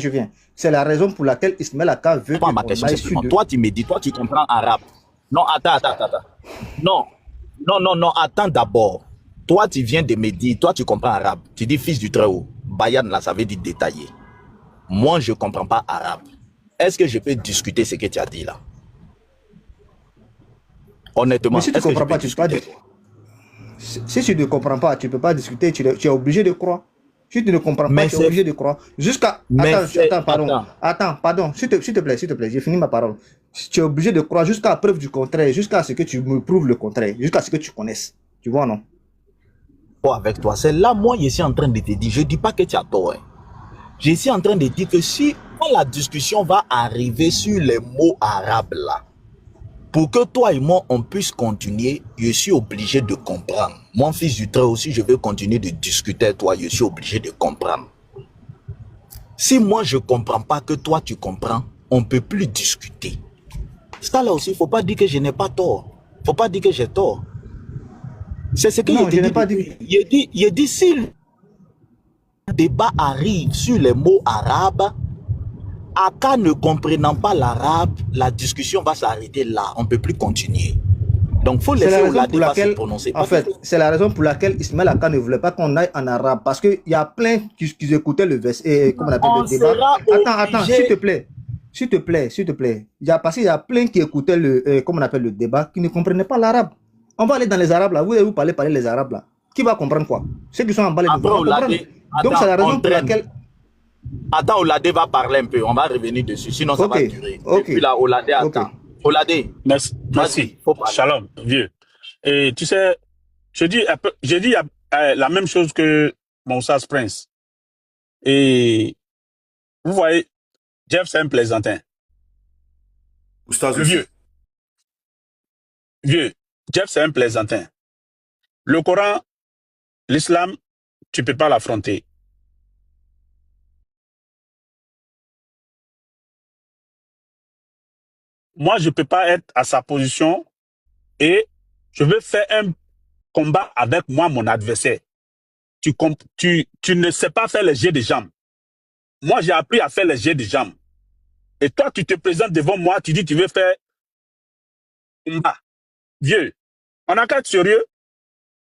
je viens. C'est la raison pour laquelle Ismaël Aka veut Pas ma question, c'est sur deux. toi, tu me dis, toi, tu comprends arabe. Non, attends. Non, non, attends d'abord. Toi, tu viens de me dire, toi, tu comprends arabe. Tu dis fils du Très-Haut. Bayan, là, ça veut dire détaillé. Moi, je ne comprends pas arabe. Est-ce que je peux discuter ce que tu as dit là? Honnêtement, mais si tu ne comprends pas, tu peux pas discuter. Si tu ne comprends pas, tu ne peux pas discuter, tu es obligé de croire. Si tu ne comprends pas, tu es obligé de croire. Jusqu'à... Attends, pardon, s'il te plaît, j'ai fini ma parole. Tu es obligé de croire jusqu'à preuve du contraire, jusqu'à ce que tu me prouves le contraire, jusqu'à ce que tu connaisses. Tu vois, non? Avec toi, c'est là, moi, je suis en train de te dire, je ne dis pas que tu as tort. Hein. Je suis en train de dire que si la discussion va arriver sur les mots arabes là, pour que toi et moi, on puisse continuer, je suis obligé de comprendre. Mon fils du Très aussi, je veux continuer de discuter avec toi, je suis obligé de comprendre. Si moi, je ne comprends pas que toi, tu comprends, on ne peut plus discuter. Ça là aussi, il ne faut pas dire que je n'ai pas tort. Il ne faut pas dire que j'ai tort. C'est ce que je n'ai pas dit. Il dit si le débat arrive sur les mots arabes, Aka ne comprenant pas l'arabe, la discussion va s'arrêter là. On ne peut plus continuer. Donc, il faut laisser Oladé se prononcer. En fait, c'est la raison pour laquelle Ismaël Aka ne voulait pas qu'on aille en arabe. Parce qu'il y a plein qui écoutaient le verset, comment on appelle le débat. Attends, s'il te plaît. Parce qu'il y a plein qui écoutaient le, comment on appelle le débat, qui ne comprenaient pas l'arabe. On va aller dans les arabes là. Vous parler les arabes là. Qui va comprendre quoi? Ceux qui sont en bas de comprendre. Donc, c'est la raison pour laquelle... Attends, Oladé va parler un peu. On va revenir dessus. Sinon, ça va durer. Et puis là, Oladé attend. Oladé. Merci. Shalom, vieux. Et tu sais, je dis la même chose que mon Sas Prince. Et vous voyez, Jeff, c'est un plaisantin. Vieux. Jeff, c'est un plaisantin. Le Coran, l'islam, tu ne peux pas l'affronter. Moi, je ne peux pas être à sa position et je veux faire un combat avec moi, mon adversaire. Tu ne sais pas faire les jets de jambes. Moi, j'ai appris à faire les jets de jambes. Et toi, tu te présentes devant moi, tu dis que tu veux faire combat. Vieux, on a qu'à être sérieux.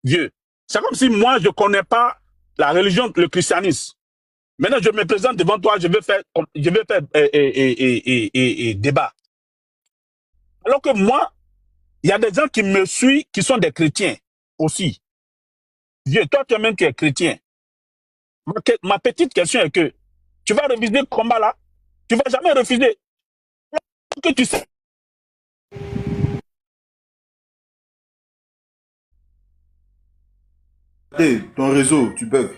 Vieux, c'est comme si moi, je ne connais pas la religion, le christianisme. Maintenant, je me présente devant toi, je veux faire débat. Alors que moi, il y a des gens qui me suivent, qui sont des chrétiens aussi. Dieu, toi, toi-même, tu es chrétien. Ma petite question est que tu vas refuser le combat là. Tu ne vas jamais refuser. Que tu sais. Ton réseau, tu bugs.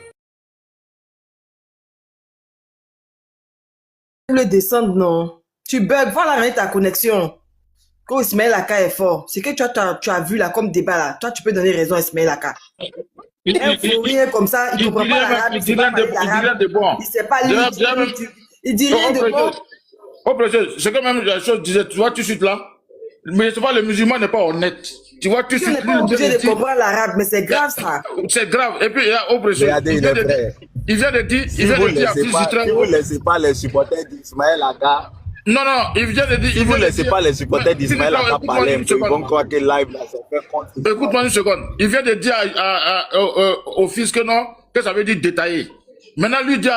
Le descendre, non. Tu bugs, voilà avec ta connexion. Quand Ismaël Aka est fort, c'est que tu as vu là comme débat là. Toi, tu peux donner raison à Ismaël Aka. Un fourrier comme ça, il ne comprend pas l'arabe, il ne sait pas parler l'arabe, il ne sait pas lire, il dit rien de bon. Oh, président, c'est quand même la chose, tu vois tout de suite là. Mais c'est pas, le musulman n'est pas honnête. Tu vois tout de suite. Tu n'es pas obligé de comprendre l'arabe, mais c'est grave ça. C'est grave. Et puis, il y a, oh, président, il vient de dire, si vous ne laissez pas les supporters d'Ismaël Aka. Non, il vient de dire. Si vous ne laissez pas les supporters d'Ismaël Aka parler un peu, ils vont croire que live là, ça fait compte. Écoute-moi une seconde. Il vient de dire au fils que non, que ça veut dire détaillé. Maintenant, lui dit,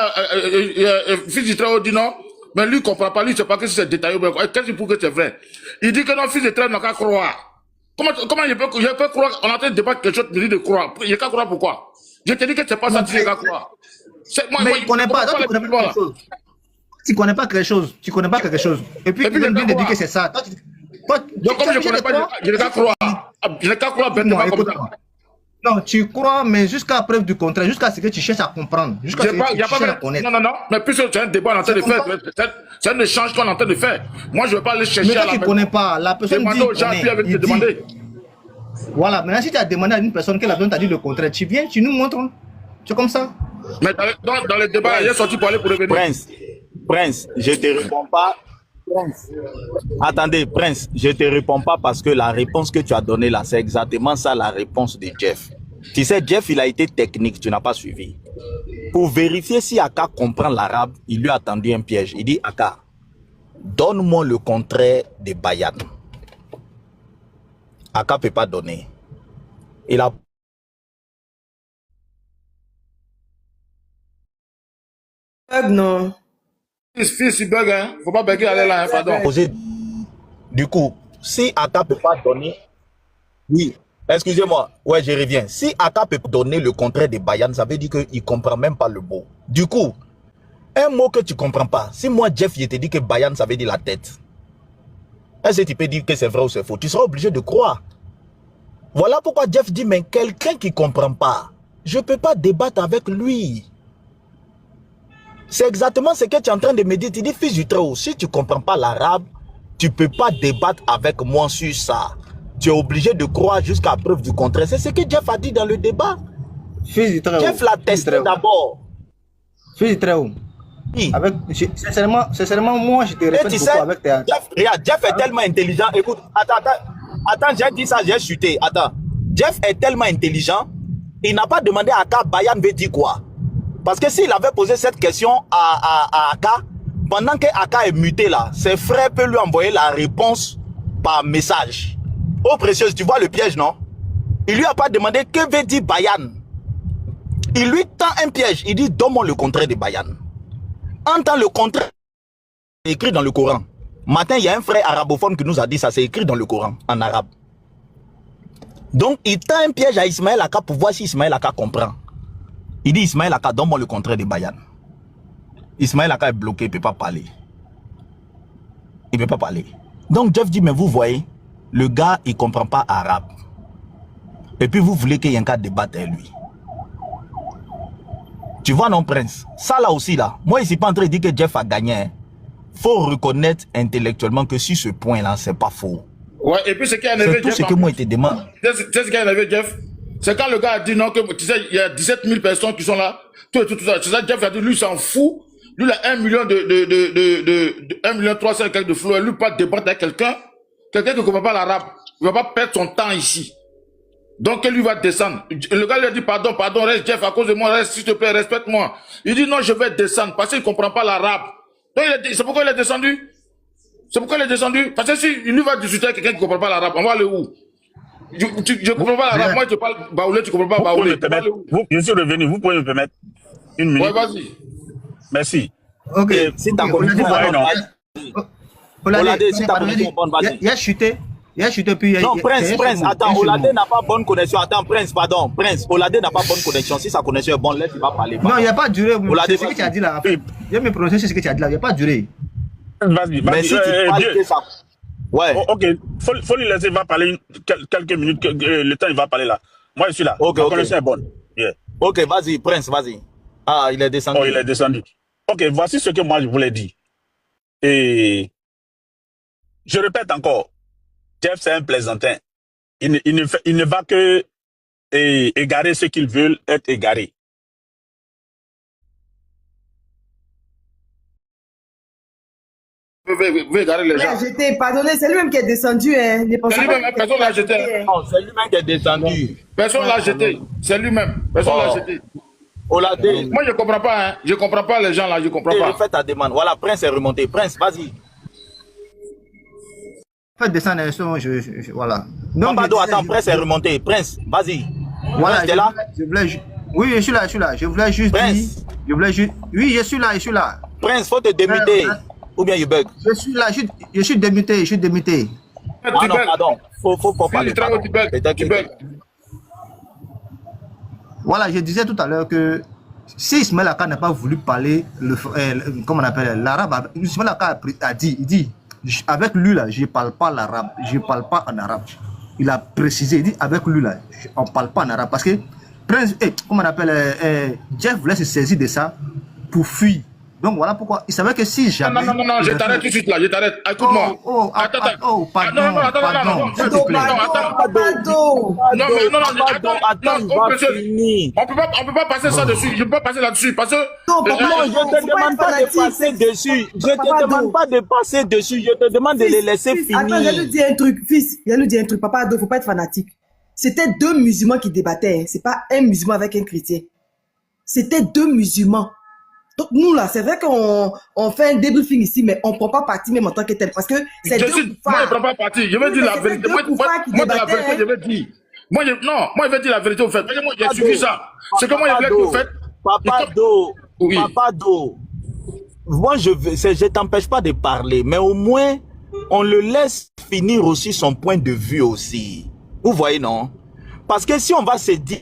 fils du Très-Haut dit non, mais lui ne comprend pas, lui ne sait pas que c'est détaillé. Qu'est-ce qu'il faut que c'est vrai? Il dit que non, fils du Très-Haut n'a qu'à croire. Comment je peux croire? On est en train de débattre quelque chose, me dit de croire. Il n'a qu'à croire pourquoi? Je te dis que c'est pas ça, tu n'as qu'à croire. Mais il ne connaît pas, tu ne connais pas quelque chose. Tu ne connais pas quelque chose. Et puis, il vient de dire que c'est ça. Donc, comme je ne connais pas, je n'ai qu'à croire. Je n'ai qu'à croire bêtement comme ça. Non, tu crois, mais jusqu'à preuve du contraire, jusqu'à ce que tu cherches à comprendre, jusqu'à ce que tu cherches à connaître. Non, mais puisque c'est un débat qu'on est en train de faire, c'est un échange qu'on est en train de faire. Moi, je ne vais pas aller chercher mais à la tu ne connais pas, la personne dit te demander. Voilà, maintenant si tu as demandé à une personne que la personne t'a dit le contraire, tu viens, tu nous montres. C'est comme ça. Mais dans le débat, il est sorti pour aller pour revenir. Prince, je ne te réponds pas. Prince. Attendez, Prince, je ne te réponds pas parce que la réponse que tu as donnée là, c'est exactement ça la réponse de Jeff. Tu sais, Jeff, il a été technique, tu n'as pas suivi. Pour vérifier si Aka comprend l'arabe, il lui a tendu un piège. Il dit, Aka, donne-moi le contraire de Bayan. Aka ne peut pas donner. Il a Non. Fils, il bug, hein. Faut pas bugger, aller là, hein, pardon. posé. Du coup, si Aka ne peut pas donner, oui, excusez-moi, ouais, je reviens. Si Aka peut donner le contraire de Bayan, ça veut dire qu'il ne comprend même pas le mot. Du coup, un mot que tu ne comprends pas, si moi, Jeff, je te dis que Bayan, ça veut dire la tête, est-ce que tu peux dire que c'est vrai ou c'est faux? Tu seras obligé de croire. Voilà pourquoi Jeff dit, mais quelqu'un qui ne comprend pas, je ne peux pas débattre avec lui. C'est exactement ce que tu es en train de me dire. Tu dis, fils du Très-Haut, si tu ne comprends pas l'arabe, tu ne peux pas débattre avec moi sur ça. Tu es obligé de croire jusqu'à preuve du contraire. C'est ce que Jeff a dit dans le débat. Fils du Très-Haut. Jeff l'a testé d'abord. Fils du Très-Haut. Oui. Sincèrement, moi, je te Et respecte tu beaucoup sais, avec tes... regarde, Jeff est tellement intelligent. Écoute, attends, j'ai dit ça, j'ai chuté. Attends. Jeff est tellement intelligent, il n'a pas demandé à Aka, Bayan veut dire quoi. Parce que s'il avait posé cette question à Aka, pendant que Aka est muté là, ses frères peuvent lui envoyer la réponse par message. Oh précieuse, tu vois le piège, non? Il lui a pas demandé que veut dire Bayan. Il lui tend un piège. Il dit, donne-moi le contraire de Bayan. Entends le contraire. C'est écrit dans le Coran. Matin, il y a un frère arabophone qui nous a dit ça. C'est écrit dans le Coran, en arabe. Donc, il tend un piège à Ismaël Aka pour voir si Ismaël Aka comprend. Il dit, Ismaël Aka, donne-moi le contraire de Bayan. Ismaël Aka est bloqué, il ne peut pas parler. Il ne peut pas parler. Donc, Jeff dit, mais vous voyez, le gars, il ne comprend pas arabe. Et puis, vous voulez qu'il y ait un cas de débat avec lui. Tu vois, non, Prince? Ça, là aussi, là. Moi, je ne suis pas en train de dire que Jeff a gagné. Il faut reconnaître intellectuellement que sur ce point-là, ce n'est pas faux. Ouais, et puis ce qui a énervé C'est tout Jeff. ce que moi, je te demande. Tu sais ce qui a énervé Jeff? C'est quand le gars a dit non, que tu sais, il y a 17 000 personnes qui sont là. Tout ça. Tu sais, Jeff a dit, lui, s'en fout. Lui, il a 1 million 1 million 300 et quelques de flou. Lui, pas débattre avec quelqu'un qui ne comprend pas l'arabe. Il ne va pas perdre son temps ici. Donc, lui va descendre. Le gars lui a dit, pardon, reste Jeff, à cause de moi, reste, s'il te plaît, respecte-moi. Il dit, non, je vais descendre, parce qu'il ne comprend pas l'arabe. Donc, c'est pourquoi il est descendu. C'est pourquoi il est descendu. Parce que si lui va discuter avec quelqu'un qui ne comprend pas l'arabe, on va aller où? Je ne comprends pas l'arabe. Moi, je te parle baoulé, tu ne comprends pas baoulé. Je suis revenu, vous pouvez me permettre une minute? Ouais, vas-y. Merci. Ok. Si t'as Ok, Oladé, si t'as connexion bonne, vas-y. Il a chuté. Il a chuté, puis... Non, Prince, attends, Oladé n'a pas bonne connexion. Attends, Prince, pardon. Prince, Oladé n'a pas bonne connexion. Si sa connexion est bonne, laisse, il va parler. Non, il n'y a pas duré. Oladé, C'est ce que tu as dit là. Je vais me prononcer sur ce que tu as dit là. Il n'y a pas duré. Vas-y, Mais si tu parles que ça... Ouais. Oh, ok, faut lui laisser, il va parler quelques minutes, le temps il va parler là. Moi je suis là, Ok, la ok. connexion est bonne. Yeah. Ok, vas-y, Prince, vas-y. Ah, il est descendu. Oh, il est descendu. Ok, voici ce que moi je voulais dire. Et je répète encore, Jeff c'est un plaisantin. Il ne va que égarer ceux qu'ils veulent être égarés. Vous pouvez égarer les gens. Jeté, pardonnez, c'est lui-même qui est descendu. Hein. C'est lui-même, personne l'a jeté. Non, c'est lui-même qui est descendu. Personne l'a jeté. C'est lui-même. Personne l'a jeté. Oladé. Moi, je ne comprends pas. Hein. Je ne comprends pas les gens là. Je ne comprends pas. Fais ta demande. Voilà, Prince est remonté. Prince, vas-y. Faites descendre un son, voilà. Donc, Pabado, attends, Prince est remonté. Prince, vas-y. voilà, Prince, t'es là? Oui, je suis là. Je voulais juste Prince. dire... Oui, je suis là. Prince, faut te démuter. Ou bien il bug. Je suis là, je suis démuté. Ah non, pardon. Faut parler. Pardon. Tu bug. Voilà, je disais tout à l'heure que si Ismaël Aka n'a pas voulu parler, comment on appelle l'arabe, Ismaël Aka a dit, il dit, avec lui là, je ne parle pas l'arabe, je ne parle pas en arabe. Il a précisé, il dit, avec lui là, on ne parle pas en arabe. Parce que, comment on appelle, Jeff voulait se saisir de ça pour fuir. Donc voilà pourquoi il savait que si jamais... Non, je t'arrête tout de suite là, je t'arrête. Écoute-moi. Pardon. S'il te plaît. On peut pas passer ça dessus. Je peux pas passer là-dessus parce que... Non, je te demande pas de passer dessus. Je te demande pas de passer dessus. Je te demande de les laisser finir. Attends, je vais lui dire un truc, fils. Je vais lui dire un truc. Papa Ado, faut pas être fanatique. C'était deux musulmans qui débattaient. C'est pas un musulman avec un chrétien. c'était 2 musulmans. Donc nous là, c'est vrai qu'on fait un débriefing ici, mais on ne prend pas parti même en tant que tel, parce que c'est 2 Moi, je ne prends pas parti. Je vais dire la vérité. Moi, de la vérité, je vais dire. Moi, je vais dire la vérité au fait. Moi, j'ai suivi ça. C'est que moi, je voulais que vous faites. Papa Do, oui. Papa Do, moi, je t'empêche pas de parler, mais au moins, on le laisse finir aussi son point de vue aussi. Vous voyez, non? Parce que si on va se dire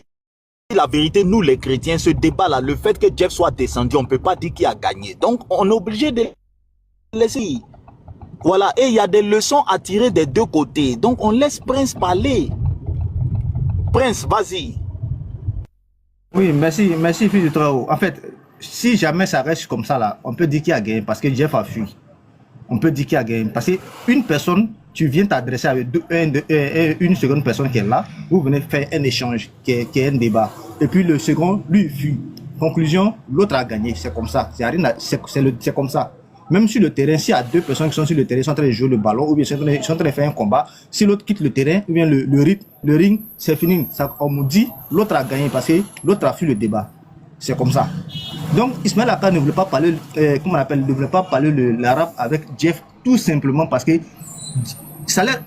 la vérité, nous les chrétiens, ce débat-là, le fait que Jeff soit descendu, on ne peut pas dire qui a gagné. Donc, on est obligé de laisser. Voilà, et il y a des leçons à tirer des 2 côtés. Donc, on laisse Prince parler. Prince, vas-y. Oui, merci, fils de Traoré. En fait, si jamais ça reste comme ça, là, on peut dire qui a gagné parce que Jeff a fui. On peut dire qui a gagné. Parce qu'une personne, tu viens t'adresser avec une seconde personne qui est là, vous venez faire un échange, qui est un débat. Et puis le second, lui, il fuit. Conclusion, l'autre a gagné. C'est comme ça. C'est comme ça. Même sur le terrain, s'il y a 2 personnes qui sont sur le terrain, sont en train de jouer le ballon, ou bien sont en train de faire un combat, si l'autre quitte le terrain, ou bien le ring, c'est fini. Ça, on me dit, l'autre a gagné parce que l'autre a fui le débat. C'est comme ça. Donc, Ismaël Aka ne voulait pas parler, comment on appelle, ne voulait pas parler l'arabe avec Jeff, tout simplement parce que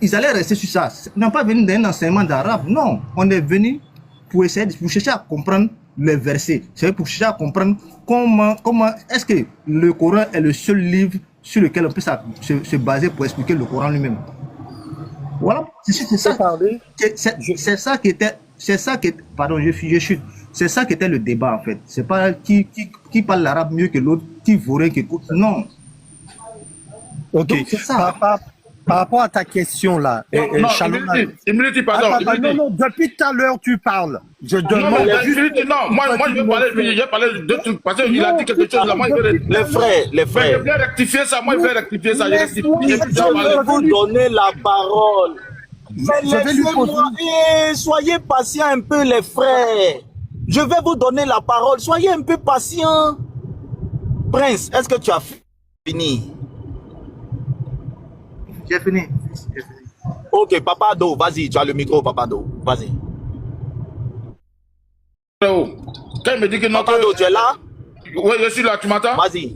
ils allaient rester sur ça. Ils n'ont pas venu d'un enseignement d'arabe, non. On est venu pour chercher à comprendre les versets. C'est pour chercher à comprendre comment est-ce que le Coran est le seul livre sur lequel on peut se baser pour expliquer le Coran lui-même. Voilà, c'est ça qui était, pardon, je chute. C'est ça qui était le débat en fait. C'est pas qui parle l'arabe mieux que l'autre, qui vaudrait que non. Ok. Donc, c'est ça. Par rapport à ta question là, Non, Immunity, pardon. Non, depuis tout à l'heure tu parles. Je demande. Non, moi je vais parler de trucs. Parce qu'il a dit quelque chose là. Moi, les frères. Je vais rectifier ça. Moi, je vais rectifier ça. Je vais vous donner la parole. Soyez patients un peu, les frères. Je vais vous donner la parole. Soyez un peu patients. Prince, est-ce que tu as fini? J'ai fini. Ok, Papa Do, vas-y, tu as le micro, Papa Do. Vas-y. Quand il me dit que non, Papa Do, tu es là? Oui, je suis là, tu m'entends? Vas-y.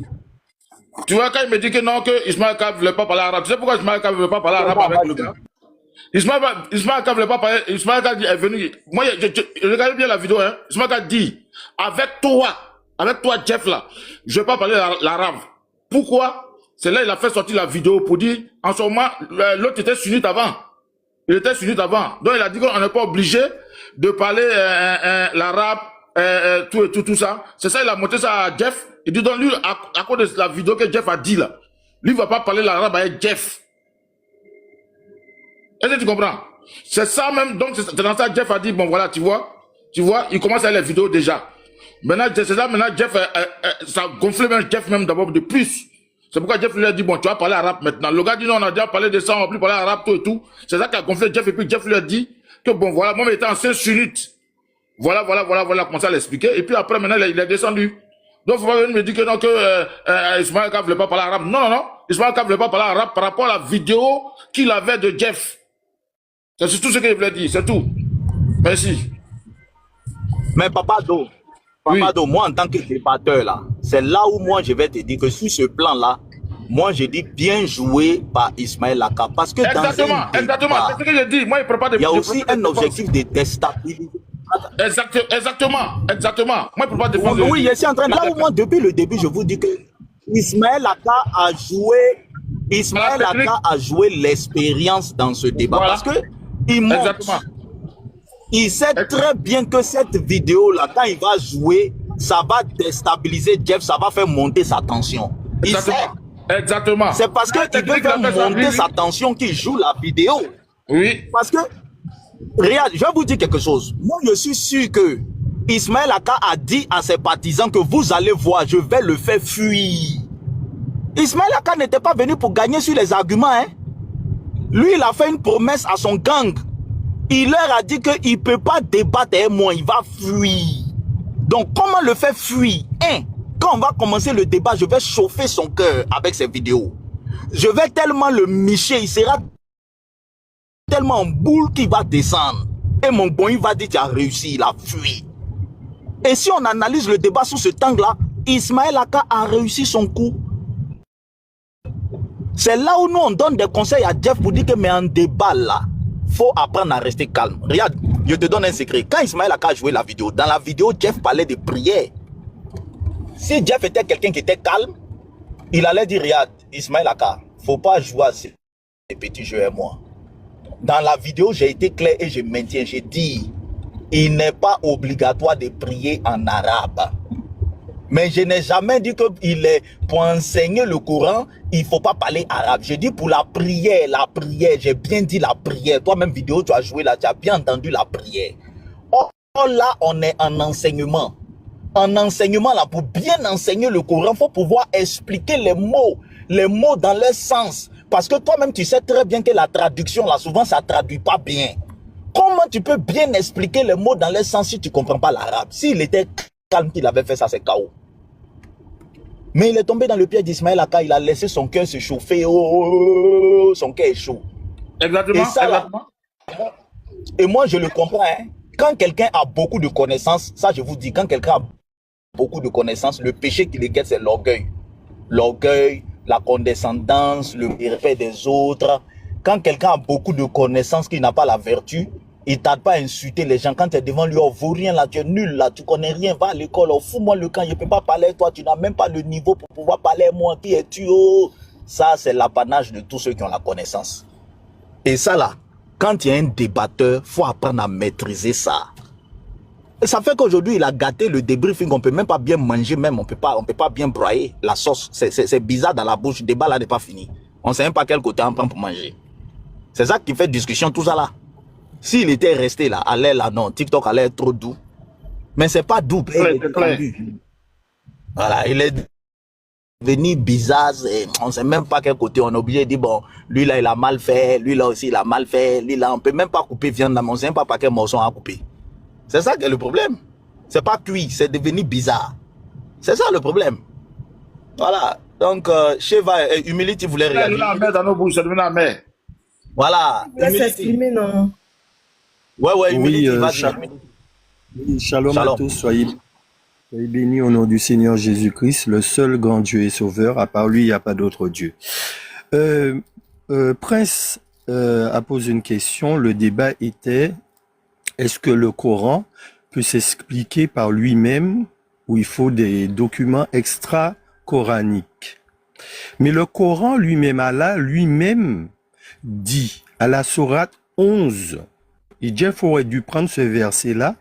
Tu vois, quand il me dit que non, que Ismaël Aka ne voulait pas parler arabe, tu sais pourquoi Ismaël Aka ne veut pas parler arabe avec le gars? Ismaël Aka ne voulait pas parler, Ismaël Aka est venu. Moi, je regarde bien la vidéo, hein. Ismaël Aka dit, avec toi, Jeff, là, je ne vais pas parler l'arabe. Pourquoi? C'est là il a fait sortir la vidéo pour dire, en ce moment, l'autre était sunnite avant. Il était sunnite avant. Donc il a dit qu'on n'est pas obligé de parler l'arabe, tout ça. C'est ça, il a monté ça à Jeff. Il dit donc lui, à cause de la vidéo que Jeff a dit là, lui il va pas parler l'arabe avec Jeff. Est-ce que tu comprends? C'est ça même, donc c'est dans ça Jeff a dit, bon voilà, tu vois, il commence à les vidéos déjà. Maintenant, c'est ça, maintenant Jeff, ça gonflait même Jeff même d'abord de plus. C'est pourquoi Jeff lui a dit, bon, tu vas parler arabe maintenant. Le gars dit, non, on a déjà parlé de ça, on va plus parler arabe, tout et tout. C'est ça qui a gonflé Jeff, et puis Jeff lui a dit que bon, voilà, moi, j'étais ancien sunnite. Voilà, comment ça l'expliquer. Et puis après, maintenant, il est descendu. Donc, faut pas venir me dire que non, que Ismaël Aka voulait pas parler arabe. Non. Ismaël Aka voulait pas parler arabe par rapport à la vidéo qu'il avait de Jeff. C'est tout ce qu'il voulait dire, c'est tout. Merci. Mais Papa Do, moi en tant que débatteur là, c'est là où moi je vais te dire que sur ce plan là, moi je dis bien joué par Ismaël Aka. Parce que exactement, c'est ce que je dis. Moi, il y a aussi un objectif de déstabiliser. Exactement. Moi, je ne peux pas défendre. Oui, je suis en train de... Là où moi, depuis le début, je vous dis que Ismaël Aka a joué l'expérience dans ce débat. Voilà. Parce que il sait très bien que cette vidéo-là, quand il va jouer, ça va déstabiliser Jeff, ça va faire monter sa tension. Exactement. C'est parce qu'il veut faire monter sa tension qu'il joue la vidéo. Oui. Parce que, regarde, je vais vous dire quelque chose. Moi, je suis sûr que Ismaël Aka a dit à ses partisans que vous allez voir, je vais le faire fuir. Ismaël Aka n'était pas venu pour gagner sur les arguments, hein. Lui, il a fait une promesse à son gang. Il leur a dit qu'il ne peut pas débattre avec moi, il va fuir. Donc, comment le faire fuir? Quand on va commencer le débat, je vais chauffer son cœur avec ces vidéos. Je vais tellement le micher, il sera tellement en boule qu'il va descendre. Et mon bon, il va dire qu'il a réussi, il a fui. Et si on analyse le débat sous cet angle-là, Ismaël Aka a réussi son coup. C'est là où nous on donne des conseils à Jeff pour dire que mais en débat là, faut apprendre à rester calme. Regarde, je te donne un secret. Quand Ismaël Aka a joué la vidéo, dans la vidéo, Jeff parlait de prière. Si Jeff était quelqu'un qui était calme, il allait dire, regarde, Ismaël Aka, faut pas jouer à ces petits jeux et moi. Dans la vidéo, j'ai été clair et je maintiens, j'ai dit, il n'est pas obligatoire de prier en arabe. Mais je n'ai jamais dit qu'il est pour enseigner le Coran, il ne faut pas parler arabe. Je dis pour la prière, j'ai bien dit la prière. Toi-même, vidéo, tu as joué là, tu as bien entendu la prière. Or, là, on est en enseignement. En enseignement, là, pour bien enseigner le Coran, il faut pouvoir expliquer les mots dans leur sens. Parce que toi-même, tu sais très bien que la traduction, là, souvent, ça ne traduit pas bien. Comment tu peux bien expliquer les mots dans leur sens si tu ne comprends pas l'arabe? S'il était calme qu'il avait fait ça, c'est KO. Mais il est tombé dans le piège d'Ismaël Aka, il a laissé son cœur se chauffer. Oh, son cœur est chaud. Exactement. Et, ça, exactement. Là, et moi, je le comprends. Hein. Quand quelqu'un a beaucoup de connaissances, ça je vous dis, quand quelqu'un a beaucoup de connaissances, le péché qui le guette, c'est l'orgueil. L'orgueil, la condescendance, le respect des autres. Quand quelqu'un a beaucoup de connaissances qui n'a pas la vertu, il ne tarde pas à insulter les gens. Quand tu es devant lui, oh, vaut rien là, tu es nul là, tu connais rien, va à l'école, oh, fous-moi le camp, je ne peux pas parler avec toi, tu n'as même pas le niveau pour pouvoir parler avec moi, qui es-tu? Oh. Ça, c'est l'apanage de tous ceux qui ont la connaissance. Et ça là, quand il y a un débatteur, il faut apprendre à maîtriser ça. Et ça fait qu'aujourd'hui, il a gâté le débriefing, on ne peut même pas bien manger, même, on peut pas bien broyer la sauce. C'est bizarre dans la bouche, le débat là n'est pas fini. On ne sait même pas quel côté on prend pour manger. C'est ça qui fait discussion, tout ça là. S'il était resté là, allait là, non, TikTok allait être trop doux. Mais c'est pas doux. Voilà, il est devenu bizarre. On ne sait même pas quel côté. On est obligé de dire, bon, lui là, il a mal fait. Lui là aussi, il a mal fait. Lui là, on ne peut même pas couper viande là, mais on ne sait même pas par quel morceau on a coupé. C'est ça qui est le problème. C'est pas cuit, c'est devenu bizarre. C'est ça le problème. Voilà. Donc, Sheva, Humility voulait réagir. C'est devenu la mer dans nos bouches, c'est devenu la mer. Voilà. Laisse s'exprimer, non? Ouais, Humility, Oui, vas-y. Shalom à tous, soyez bénis au nom du Seigneur Jésus-Christ, le seul grand Dieu et sauveur. À part lui, il n'y a pas d'autre Dieu. Prince a posé une question. Le débat était, est-ce que le Coran peut s'expliquer par lui-même ou il faut des documents extra-coraniques? Mais le Coran lui-même, Allah lui-même dit à la sourate 11, et Jeff aurait dû prendre ce verset-là,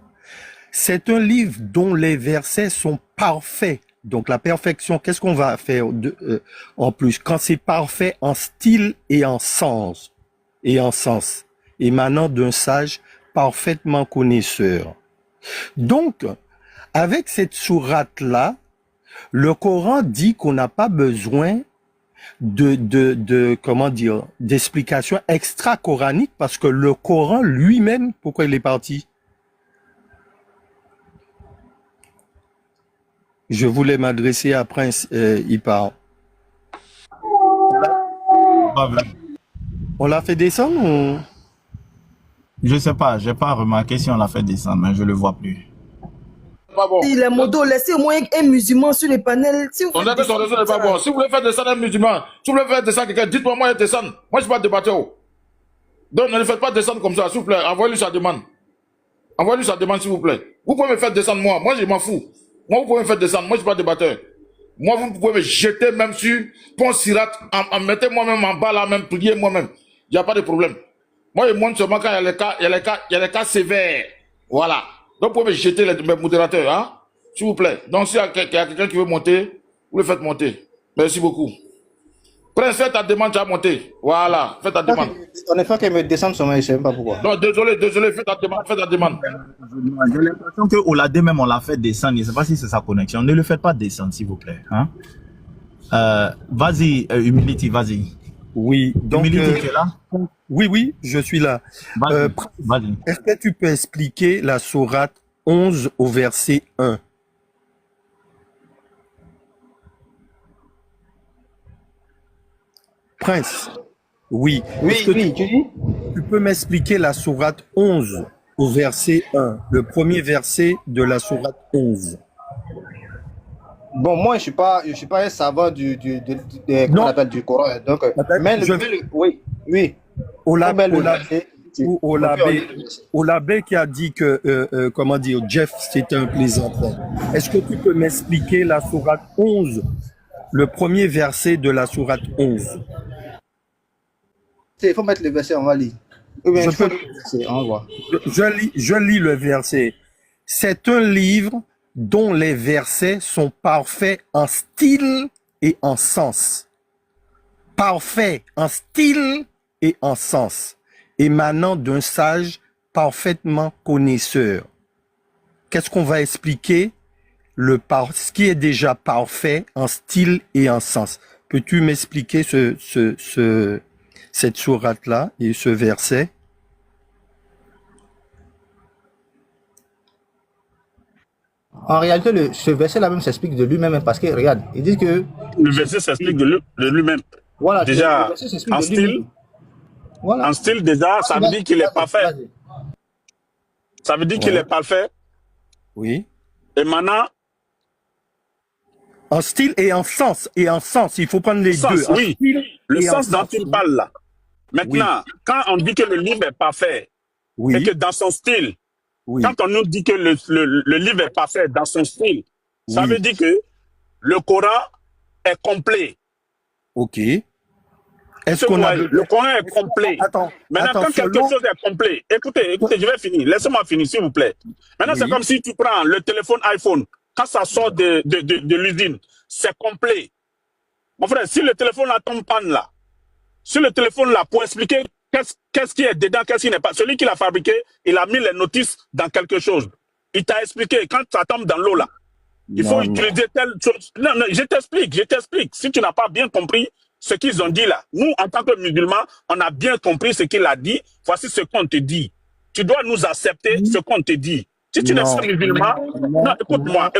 c'est un livre dont les versets sont parfaits. Donc la perfection, qu'est-ce qu'on va faire en plus? Quand c'est parfait en style et en sens, émanant d'un sage parfaitement connaisseur. Donc, avec cette sourate-là, le Coran dit qu'on n'a pas besoin comment dire, d'explications extra-coraniques parce que le Coran lui-même, pourquoi il est parti? Je voulais m'adresser à Prince Ipar. On l'a fait descendre ou? Je sais pas, j'ai pas remarqué si on l'a fait descendre, mais je le vois plus. Pas bon. Il est modo, laissez au moins un musulman sur les panels. Si vous On a que son réseau n'est pas bon. Si vous voulez faire descendre un musulman, si vous voulez faire descendre quelqu'un, dites-moi, moi, je descends. Moi, je ne suis pas débatteur. Donc, ne le faites pas descendre comme ça, s'il vous plaît. Envoyez-lui sa demande. Envoyez-lui sa demande, s'il vous plaît. Vous pouvez me faire descendre, moi. Moi, je m'en fous. Moi, vous pouvez me faire descendre. Moi, je ne suis pas débatteur. Moi, vous pouvez me jeter même sur Pont Sirat, en mettez moi-même en bas là, même, plier moi-même. Il n'y a pas de problème. Moi, je montre seulement quand il y a les cas sévères. Voilà. Donc, vous pouvez me jeter mes modérateurs, hein. S'il vous plaît. Donc, s'il y a quelqu'un qui veut monter, vous le faites monter. Merci beaucoup. Prince, fais ta demande, tu as monté. Voilà, fais ta demande. En effet, qu'elle me descende sur moi, je ne sais même pas pourquoi. Non, désolé, fais ta demande, fais ta demande. J'ai l'impression que Oladé même, on l'a fait descendre. Je ne sais pas si c'est sa connexion. Ne le faites pas descendre, s'il vous plaît. Hein? Vas-y, Humility, vas-y. Oui, donc... Humility, tu es là? Oui, je suis là. Vas-y. Est-ce que tu peux expliquer la sourate 11 au verset 1? Prince, oui. Oui, tu dis? Tu peux m'expliquer la sourate 11 au verset 1, le premier verset de la sourate 11. Bon, moi, je suis pas un savant comment on appelle, du Coran. Donc, mais oui, oui. Olabé qui a dit que, comment dire, Jeff, c'était un plaisantin. Est-ce que tu peux m'expliquer la sourate 11, le premier verset de la sourate 11? Il faut mettre le verset, on va lire. Je lis le verset. C'est un livre dont les versets sont parfaits en style et en sens. Parfaits en style et en sens, émanant d'un sage parfaitement connaisseur. Qu'est-ce qu'on va expliquer? Ce qui est déjà parfait en style et en sens. Peux-tu m'expliquer cette sourate-là et ce verset? En réalité, ce verset-là même s'explique de lui-même parce que, regarde, il dit que... Le verset s'explique de lui-même. Voilà, déjà, en style, voilà. En style, déjà, ça veut dire qu'il est parfait. Ça veut dire qu'il est parfait. Oui. Et maintenant... En style et en sens. Il faut prendre les deux. Oui, le sens dont tu parles là. Maintenant, quand on dit que le livre est parfait, et que dans son style, quand on nous dit que le livre est parfait dans son style, ça veut dire que le Coran est complet. Ok. Le Coran est complet. Maintenant, quand quelque chose est complet, écoutez, je vais finir. Laissez-moi finir, s'il vous plaît. Maintenant, c'est comme si tu prends le téléphone iPhone, quand ça sort de l'usine, c'est complet. Mon frère, si le téléphone là tombe panne là, sur le téléphone là, pour expliquer qu'est-ce qui est dedans, qu'est-ce qui n'est pas. Celui qui l'a fabriqué, il a mis les notices dans quelque chose. Il t'a expliqué, quand ça tombe dans l'eau là, il faut utiliser telle chose. Non, je t'explique. Si tu n'as pas bien compris ce qu'ils ont dit là, nous, en tant que musulmans, on a bien compris ce qu'il a dit. Voici ce qu'on te dit. Tu dois nous accepter ce qu'on te dit. Si tu n'es pas musulman, non, écoute-moi.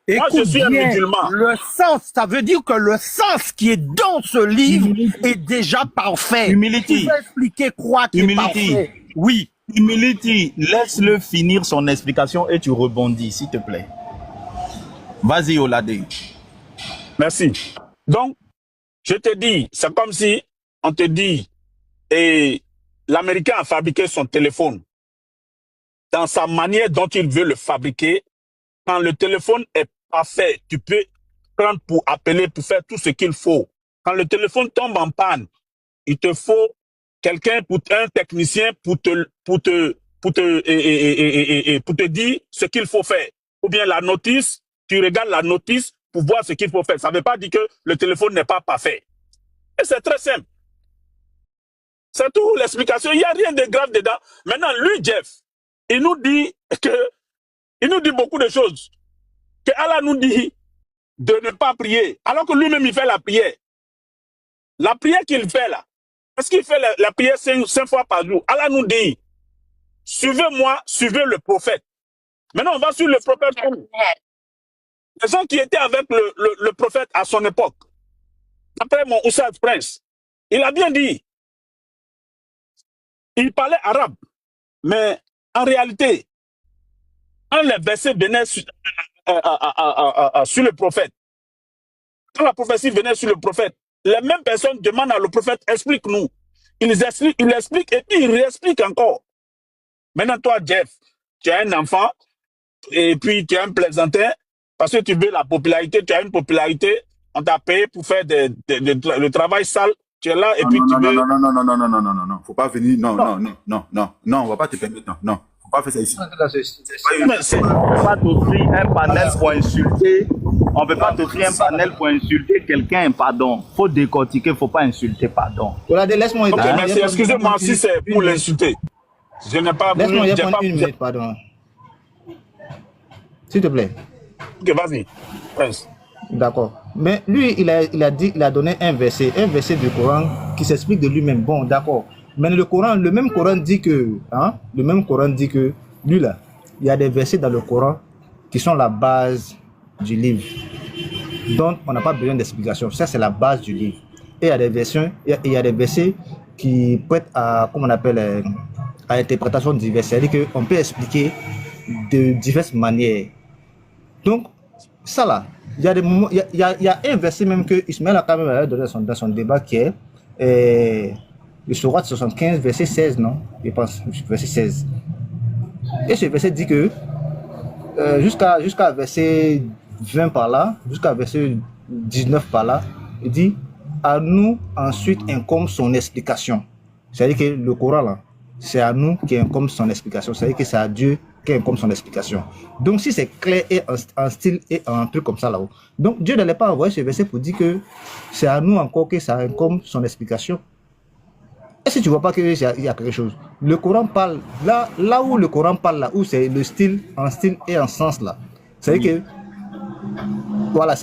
Moi, je suis un musulman. Le sens, ça veut dire que le sens qui est dans ce livre est déjà parfait. Humility. Tu peux expliquer quoi qui est parfait? Oui. Humility, laisse-le finir son explication et tu rebondis, s'il te plaît. Vas-y, Olade. Merci. Donc, je te dis, c'est comme si on te dit, et l'Américain a fabriqué son téléphone dans sa manière dont il veut le fabriquer. Quand le téléphone est parfait, tu peux prendre pour appeler, pour faire tout ce qu'il faut. Quand le téléphone tombe en panne, il te faut quelqu'un, un technicien pour te dire ce qu'il faut faire. Ou bien la notice, tu regardes la notice pour voir ce qu'il faut faire. Ça ne veut pas dire que le téléphone n'est pas parfait. Et c'est très simple. C'est tout l'explication. Il n'y a rien de grave dedans. Maintenant, lui, Jeff, il nous dit beaucoup de choses. Que Allah nous dit de ne pas prier. Alors que lui-même, il fait la prière. La prière qu'il fait là, parce qu'il fait la prière 5 fois par jour. Allah nous dit, suivez-moi, suivez le prophète. Maintenant, on va suivre le prophète. Les gens qui étaient avec le prophète à son époque, après mon Oussad Prince, il a bien dit, il parlait arabe, mais en réalité, quand les versets venaient sur le prophète, quand la prophétie venait sur le prophète, les mêmes personnes demandent à le prophète, explique-nous. Il explique et puis il réexplique encore. Maintenant, toi, Jeff, tu as un enfant et puis tu es un plaisantin parce que tu veux la popularité, tu as une popularité, on t'a payé pour faire le travail sale, tu es là et puis tu veux... Non, faut pas venir, non, on va pas te permettre, non. Faut pas faire ça ici. On ne peut pas t'offrir un panel pour insulter. On ne peut pas t'offrir un panel pour insulter quelqu'un, pardon. Faut décortiquer, faut pas insulter, pardon. Laisse-moi Ok, merci, excusez-moi si c'est pour l'insulter. Je n'ai pas voulu... Laisse-moi répondre une minute, pardon. S'il te plaît. Ok, vas-y. Prince. D'accord. Mais lui, il a donné un verset du Coran qui s'explique de lui-même. Bon, d'accord. Mais le même Coran dit que, lui là, il y a des versets dans le Coran qui sont la base du livre. Donc, on n'a pas besoin d'explication. Ça, c'est la base du livre. Et il y a des versets qui prêtent à, comment on appelle, à interprétation diverse. C'est-à-dire qu'on peut expliquer de diverses manières. Donc, ça là, il y a des moments, il y a un verset même que Ismaël a quand même donné dans son débat qui est le Sourate 75, verset 16, non? Je pense, verset 16. Et ce verset dit que jusqu'à verset 20 par là, jusqu'à verset 19 par là, il dit à nous ensuite incombe son explication. C'est-à-dire que le Coran là, c'est à nous qui incombe son explication. C'est-à-dire que c'est à Dieu qui incombe son explication. Donc si c'est clair et en style et un truc comme ça là-haut, donc Dieu n'allait pas envoyer ce verset pour dire que c'est à nous encore que ça incombe son explication. Est-ce que tu vois pas qu'il y a quelque chose? Le Coran parle, là où le Coran parle, là où c'est le style, en style et en sens là. C'est-à-dire que, voilà,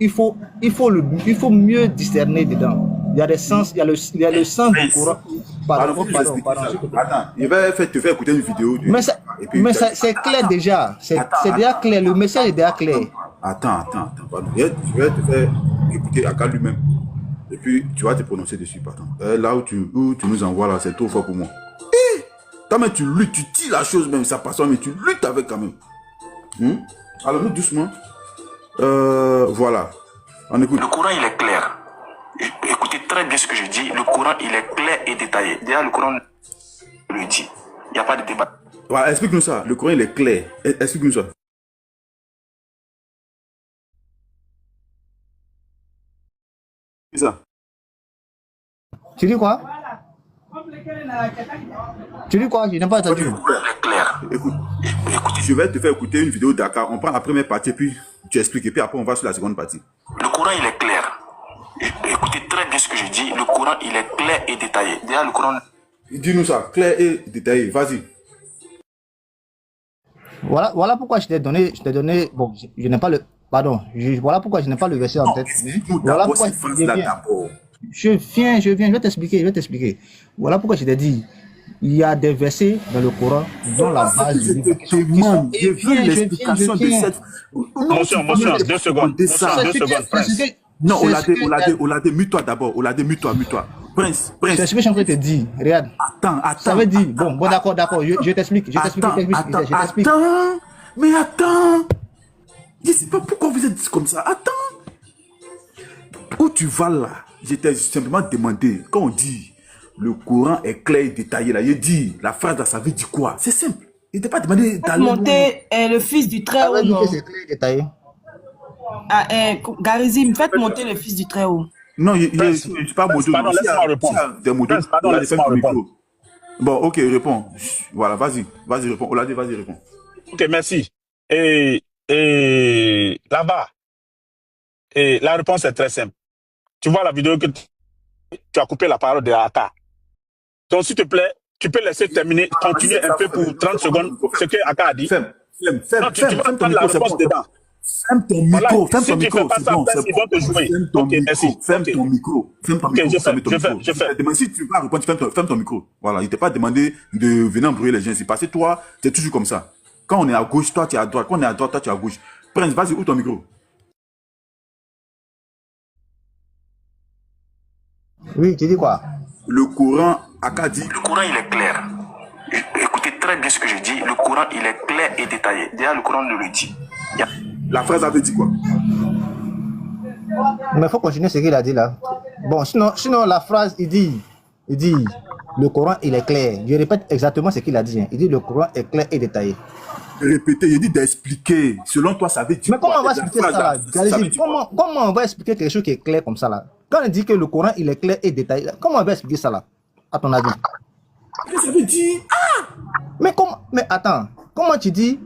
il faut mieux discerner dedans. Il y a des sens, il y a le sens du Coran. Pardon. Attends, je vais te faire écouter une vidéo. Mais c'est clair déjà. C'est déjà clair. Le message est déjà clair. Attends, pardon. Je vais te faire écouter Aka lui-même. Et puis, tu vas te prononcer dessus, pardon. Là où tu nous envoies, là, c'est trop fort pour moi. Quand même, tu luttes, tu dis la chose même, ça passe, mais tu luttes avec quand même. Alors, nous, doucement. Voilà. On écoute. Le Coran, il est clair. Écoutez très bien ce que je dis. Le Coran, il est clair et détaillé. Déjà, le Coran le dit. Il n'y a pas de débat. Voilà, explique-nous ça. Le Coran, il est clair. Explique-nous ça. C'est ça. Tu dis quoi? Tu dis quoi? Je n'ai pas entendu. Le Coran est clair. Écoutez, je vais te faire écouter une vidéo d'Aka. On prend la première partie, puis tu expliques, et puis après, on va sur la seconde partie. Le Coran, il est clair. Écoutez très bien ce que je dis. Le Coran, il est clair et détaillé. Déjà, le Coran... Dis-nous ça, clair et détaillé. Vas-y. Voilà pourquoi je t'ai donné, bon, je n'ai pas le, pardon, voilà pourquoi je n'ai pas le verset en tête. Voilà pourquoi je vais t'expliquer. Voilà pourquoi je t'ai dit, il y a des versets dans le Coran dont la base du livre. Je veux l'explication de cette... Monsieur, 2 secondes. 2 secondes, Prince. Non, Oladé, mute-toi d'abord. Oladé, mute-toi. Prince. C'est ce que je suis en train de te dire. Regarde. Attends. Ça veut dire, bon, d'accord. Je t'explique. Attends. Mais attends. Je ne sais pas pourquoi vous êtes comme ça. Attends. Où tu vas là? Je t'ai simplement demandé, quand on dit le Coran est clair et détaillé, là, je dis, la phrase là, ça veut dire quoi? C'est simple. Il n'était pas demandé d'aller... monter le fils du Très-Haut, non? C'est clair et détaillé. Garizim, faites monter le fils du Très-Haut. Non, je ne suis pas module. Pardon, laisse-moi répondre. Bon, ok, réponds. Voilà, vas-y, réponds. Oladé, vas-y, réponds. Ok, merci. Et là-bas, la réponse est très simple. Tu vois la vidéo que tu as coupé la parole de Aka. Donc, s'il te plaît, tu peux laisser terminer, continuer un peu pour 30 secondes ce que Aka a dit. Ferme tu vas prendre la réponse dedans. Ferme ton micro, Voilà, si tu ne fais pas ça, ils vont te jouer. Ok, merci. Ferme ton micro. Je fais. Si tu vas répondre, ferme ton micro. Voilà, il ne t'a pas demandé de venir embrouiller les gens ici. Parce que toi, tu es toujours comme ça. Quand on est à gauche, toi, tu es à droite. Quand on est à droite, toi, tu es à gauche. Prince, vas-y, ouvre ton micro. Oui, tu dis quoi? Le Coran, Aka dit... Le Coran, il est clair. Écoutez très bien ce que je dis. Le Coran, il est clair et détaillé. Déjà, le Coran le dit. La phrase avait dit quoi? Mais il faut continuer ce qu'il a dit là. Bon, sinon la phrase, il dit, le Coran, il est clair. Je répète exactement ce qu'il a dit. Il dit, le Coran est clair et détaillé. Répéter, il dit d'expliquer. Selon toi, ça veut dire mais comment on va expliquer ça là? Comment on va expliquer quelque chose qui est clair comme ça là? Quand on dit que le Coran, il est clair et détaillé, comment on va expliquer ça là? À ton avis? Ça veut dire... Mais attends, comment tu dis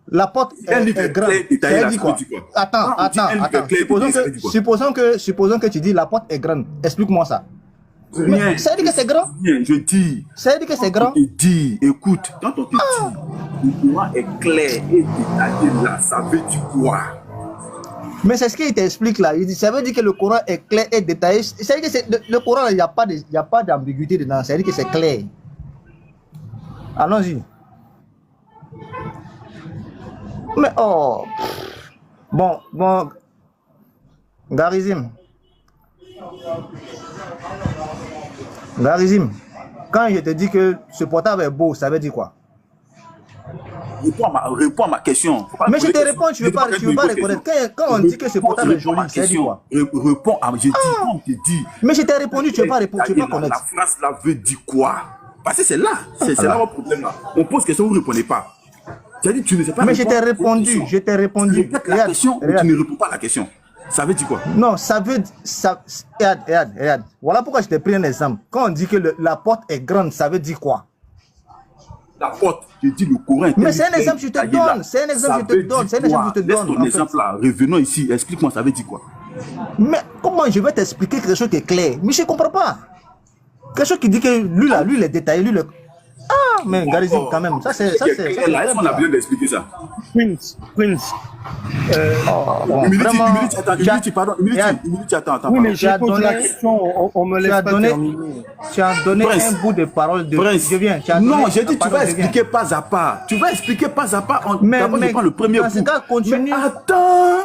la porte est grande. Ça dit quoi? Attends. Supposons que tu dis la porte est grande. Explique-moi ça. Rien. Ça veut dire que c'est grand? Rien, je dis. Ça veut dire que c'est grand? Je dis, écoute, quand on te dit, le Coran est clair et détaillé là, ça veut dire quoi? Mais c'est ce qu'il t'explique là. Il dit, ça veut dire que le Coran est clair et détaillé. Ça veut dire que le Coran, il n'y a pas d'ambiguïté dedans. Ça veut dire que c'est clair. Allons-y. Mais oh. Bon. Garizim. Quand je te dis que ce portable est beau, ça veut dire quoi? Réponds à ma question. Mais je te réponds, tu ne veux pas reconnaître. Quand on dit que ce portable est joli, ça veut dire quoi? Réponds à ma question. On te dit. Mais je t'ai répondu, tu ne veux pas répondre, tu ne veux pas La connaître. phrase là veut dire quoi? Parce que c'est là. C'est là mon problème là. On pose question, vous ne répondez pas. C'est-à-dire, tu ne sais pas. Mais je t'ai répondu, je t'ai répondu. Tu répètes la question, mais tu ne réponds pas à la question. Ça veut dire quoi? Non, ça veut dire. Regarde. Voilà pourquoi je t'ai pris un exemple. Quand on dit que la porte est grande, ça veut dire quoi? La porte, je dis le Coran. Mais c'est un exemple que je te donne. C'est un exemple que je te donne. C'est un exemple que je te donne. Laisse ton exemple là. Revenons ici. Explique-moi, ça veut dire quoi? Mais comment je vais t'expliquer quelque chose qui est clair? Mais je ne comprends pas. Quelque chose qui dit que lui, là, lui, il est détaillé, lui, le. Ah, mais Garizim, quand même. Ça, c'est. Là, est-ce qu'on a besoin d'expliquer ça? Prince. Bon, vraiment, attends. Oui, mais Tu as j'ai posé donné- la question, on me tu as laisse pas donné, terminer. tu as donné Prince. un bout de parole de. Prince, Je viens. Tu as non, donné- j'ai dit tu pardon, vas je viens. expliquer pas à pas. Tu vas expliquer pas à pas. Mais- D'abord, je mais prends le premier dans ce coup. cas, continue. Mais attends.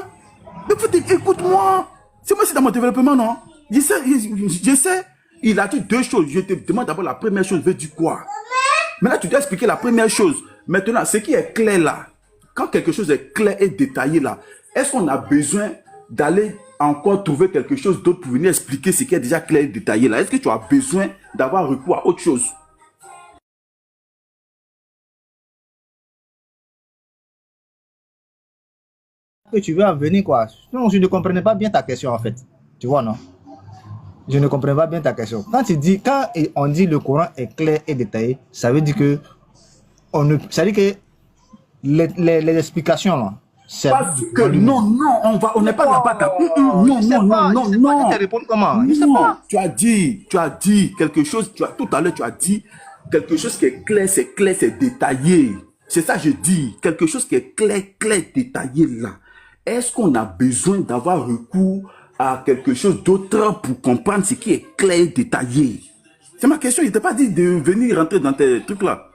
Écoute-moi. C'est moi, c'est dans mon développement, non? Je sais. Il a dit deux choses. Je te demande d'abord la première chose veut dire quoi? Maintenant, tu dois expliquer la première chose. Maintenant, ce qui est clair là, quand quelque chose est clair et détaillé là, est-ce qu'on a besoin d'aller encore trouver quelque chose d'autre pour venir expliquer ce qui est déjà clair et détaillé là? Est-ce que tu as besoin d'avoir recours à autre chose? Que tu veux en venir, quoi. Non, je ne comprenais pas bien ta question, en fait. Tu vois, non? Je ne comprends pas bien ta question. Quand on dit le Coran est clair et détaillé, ça veut dire que ça veut dire que les explications là, c'est Parce que non, on n'est pas là-bas. Non. Je te réponds comment? Je sais Non, pas. tu as dit quelque chose, tout à l'heure tu as dit quelque chose qui est clair, c'est détaillé. C'est ça que je dis, quelque chose qui est clair, détaillé là. Est-ce qu'on a besoin d'avoir recours à quelque chose d'autre pour comprendre ce qui est clair, détaillé? C'est ma question, il t'a pas dit de venir rentrer dans tes trucs là.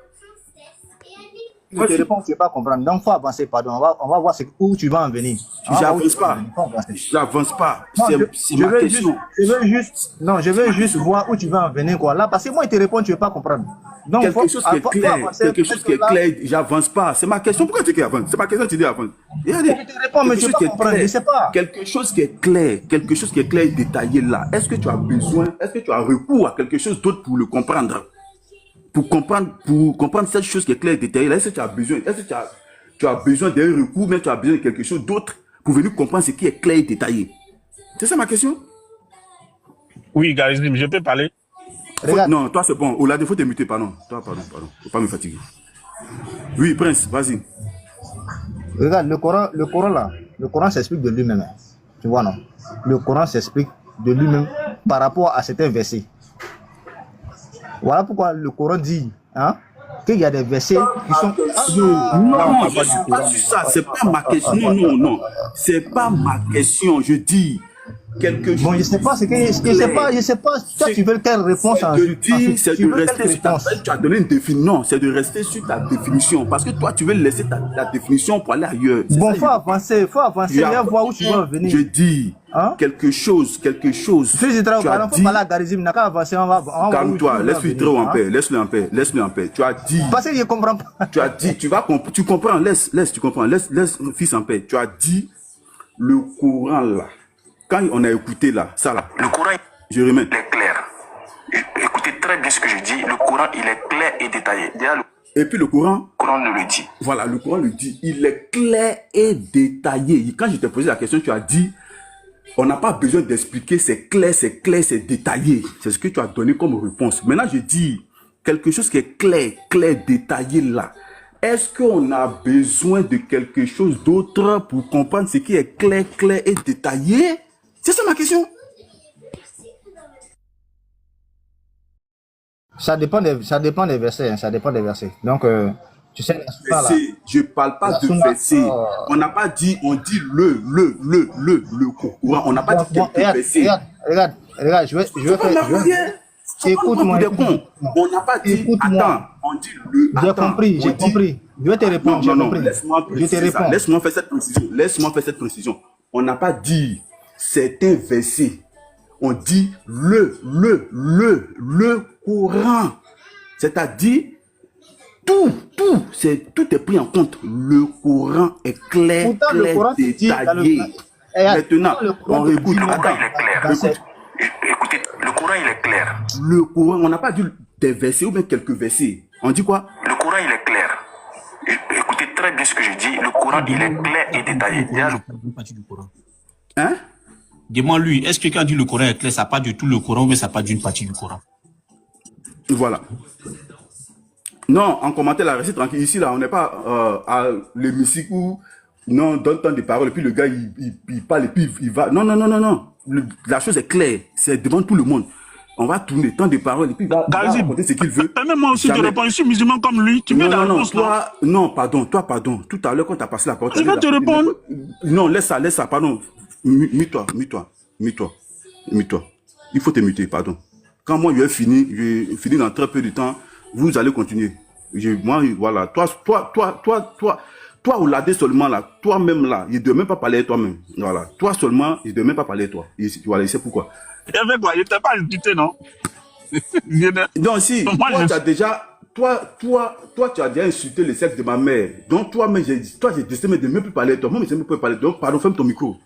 Je te réponds, tu ne veux pas comprendre. Donc, il faut avancer, pardon. On va voir où tu vas en venir. J'avance pas. Non, C'est ma question. je veux juste voir où tu vas en venir, quoi. Là, parce que moi, il te répond, tu ne veux pas comprendre. Donc, Quelque chose qui est clair, j'avance pas. C'est ma question. Pourquoi tu dis avance? C'est ma question, tu dis avance. Je te réponds, mais tu ne veux pas comprendre, je ne sais pas. Quelque chose qui est clair, détaillé là. Est-ce que tu as recours à quelque chose d'autre pour le comprendre? Pour comprendre cette chose qui est claire et détaillée là, est-ce que tu as besoin d'un recours, mais tu as besoin de quelque chose d'autre pour venir comprendre ce qui est clair et détaillé? C'est ça ma question? Oui, Garizim, je peux parler? Regarde. Non, toi c'est bon. Oula, il faut te muter, pardon. Toi, pardon. Faut pas me fatiguer. Oui, Prince, vas-y. Regarde, le Coran là, le Coran s'explique de lui-même. Hein. Tu vois, non? Le Coran s'explique de lui-même par rapport à certains versets. Voilà pourquoi le Coran dit hein, qu'il y a des versets qui sont. Non, je ne suis pas sur ça. C'est pas ma question. Non. C'est pas ma question. Je dis quelque chose. Bon, je sais pas. Je sais pas. Toi, tu veux quelle réponse en C'est de rester sur ta. Tu as donné une définition. Non, c'est de rester sur ta définition. Parce que toi, tu veux laisser ta définition pour aller ailleurs. Bon, faut avancer. Viens voir où tu veux venir. Je dis quelque chose. Fils de travail, pardon, faut parler à Garizim. N'a qu'à avancer. Calme-toi. Laisse-le en paix. Laisse-le en paix. Tu as dit. Parce que je comprends pas. Tu as dit. Tu comprends. Tu comprends. Laisse le fils en paix. Tu as dit le Coran là. Quand on a écouté là, ça là, Le Coran, je remets. il est clair. Écoutez très bien ce que je dis. Le Coran, il est clair et détaillé. Déjà, le Et puis le Coran, Coran nous le dit. voilà, le Coran le dit, il est clair et détaillé. Quand je t'ai posé la question, tu as dit, on n'a pas besoin d'expliquer, c'est clair, c'est détaillé. C'est ce que tu as donné comme réponse. Maintenant, je dis, quelque chose qui est clair, détaillé là. Est-ce qu'on a besoin de quelque chose d'autre pour comprendre ce qui est clair et détaillé? C'est ça ma question. Ça dépend des versets. Hein, ça dépend des versets. Donc, tu sais, là, Je parle pas de verset. On n'a pas dit, on dit le Coran. On n'a pas dit quelques versets. Regarde, je vais faire. Écoute-moi. On n'a pas dit, attends, on dit le. J'ai compris. Je vais te répondre. Non, laisse-moi faire cette précision. On n'a pas dit certains versets. On dit le Coran. C'est-à-dire, tout est pris en compte. Le Coran est clair, Pourtant, le clair, Coran te dit dans le- détaillé. Pourtant, Maintenant, le Coran on te écoute. dit- Le Coran, Attends, il est clair. Dans cette- Écoutez, le Coran, il est clair. le Coran, on n'a pas dit des versets ou bien quelques versets. On dit quoi? Le Coran, il est clair. Écoutez très bien ce que je dis. Le Coran, il est clair et détaillé. Il y a le- Une partie du Coran. Hein? Dis-moi-lui, est-ce que quand dit le Coran est clair, ça part de tout le Coran ou bien ça part d'une partie du Coran? Voilà. Non, en commentaire, la restez tranquille. Ici, là, on n'est pas à l'hémicycle où non, donne tant de paroles, et puis le gars, il parle, et puis il va. Non, non, non, non, non. La chose est claire. C'est devant tout le monde. On va tourner tant de paroles, et puis il va raconter ce qu'il veut. Permets-moi aussi de Jamais. répondre. Je suis musulman comme lui. Tu veux Non, la non, non, réponse, non? toi, non, pardon, toi, pardon. Tout à l'heure, quand tu as passé la parole, Je vais te répondre. Non, laisse ça, pardon. Mute-toi. Il faut te muter, pardon. Quand moi, j'ai fini dans très peu de temps, vous allez continuer. Moi, voilà. Toi, Oladé seulement là, toi-même là, il ne doit même pas parler de toi-même. Voilà. Toi seulement, il ne doit même pas parler de toi. Voilà, il sait pourquoi. Et avec quoi? Il t'a pas invité, non? Non, si, Moi, toi, je- tu as déjà, toi, tu as déjà insulté le sexe de ma mère. Donc, toi-même, j'ai décidé de ne même plus parler de toi. Moi, je ne peux pas parler de toi. Donc, pardon, ferme ton micro.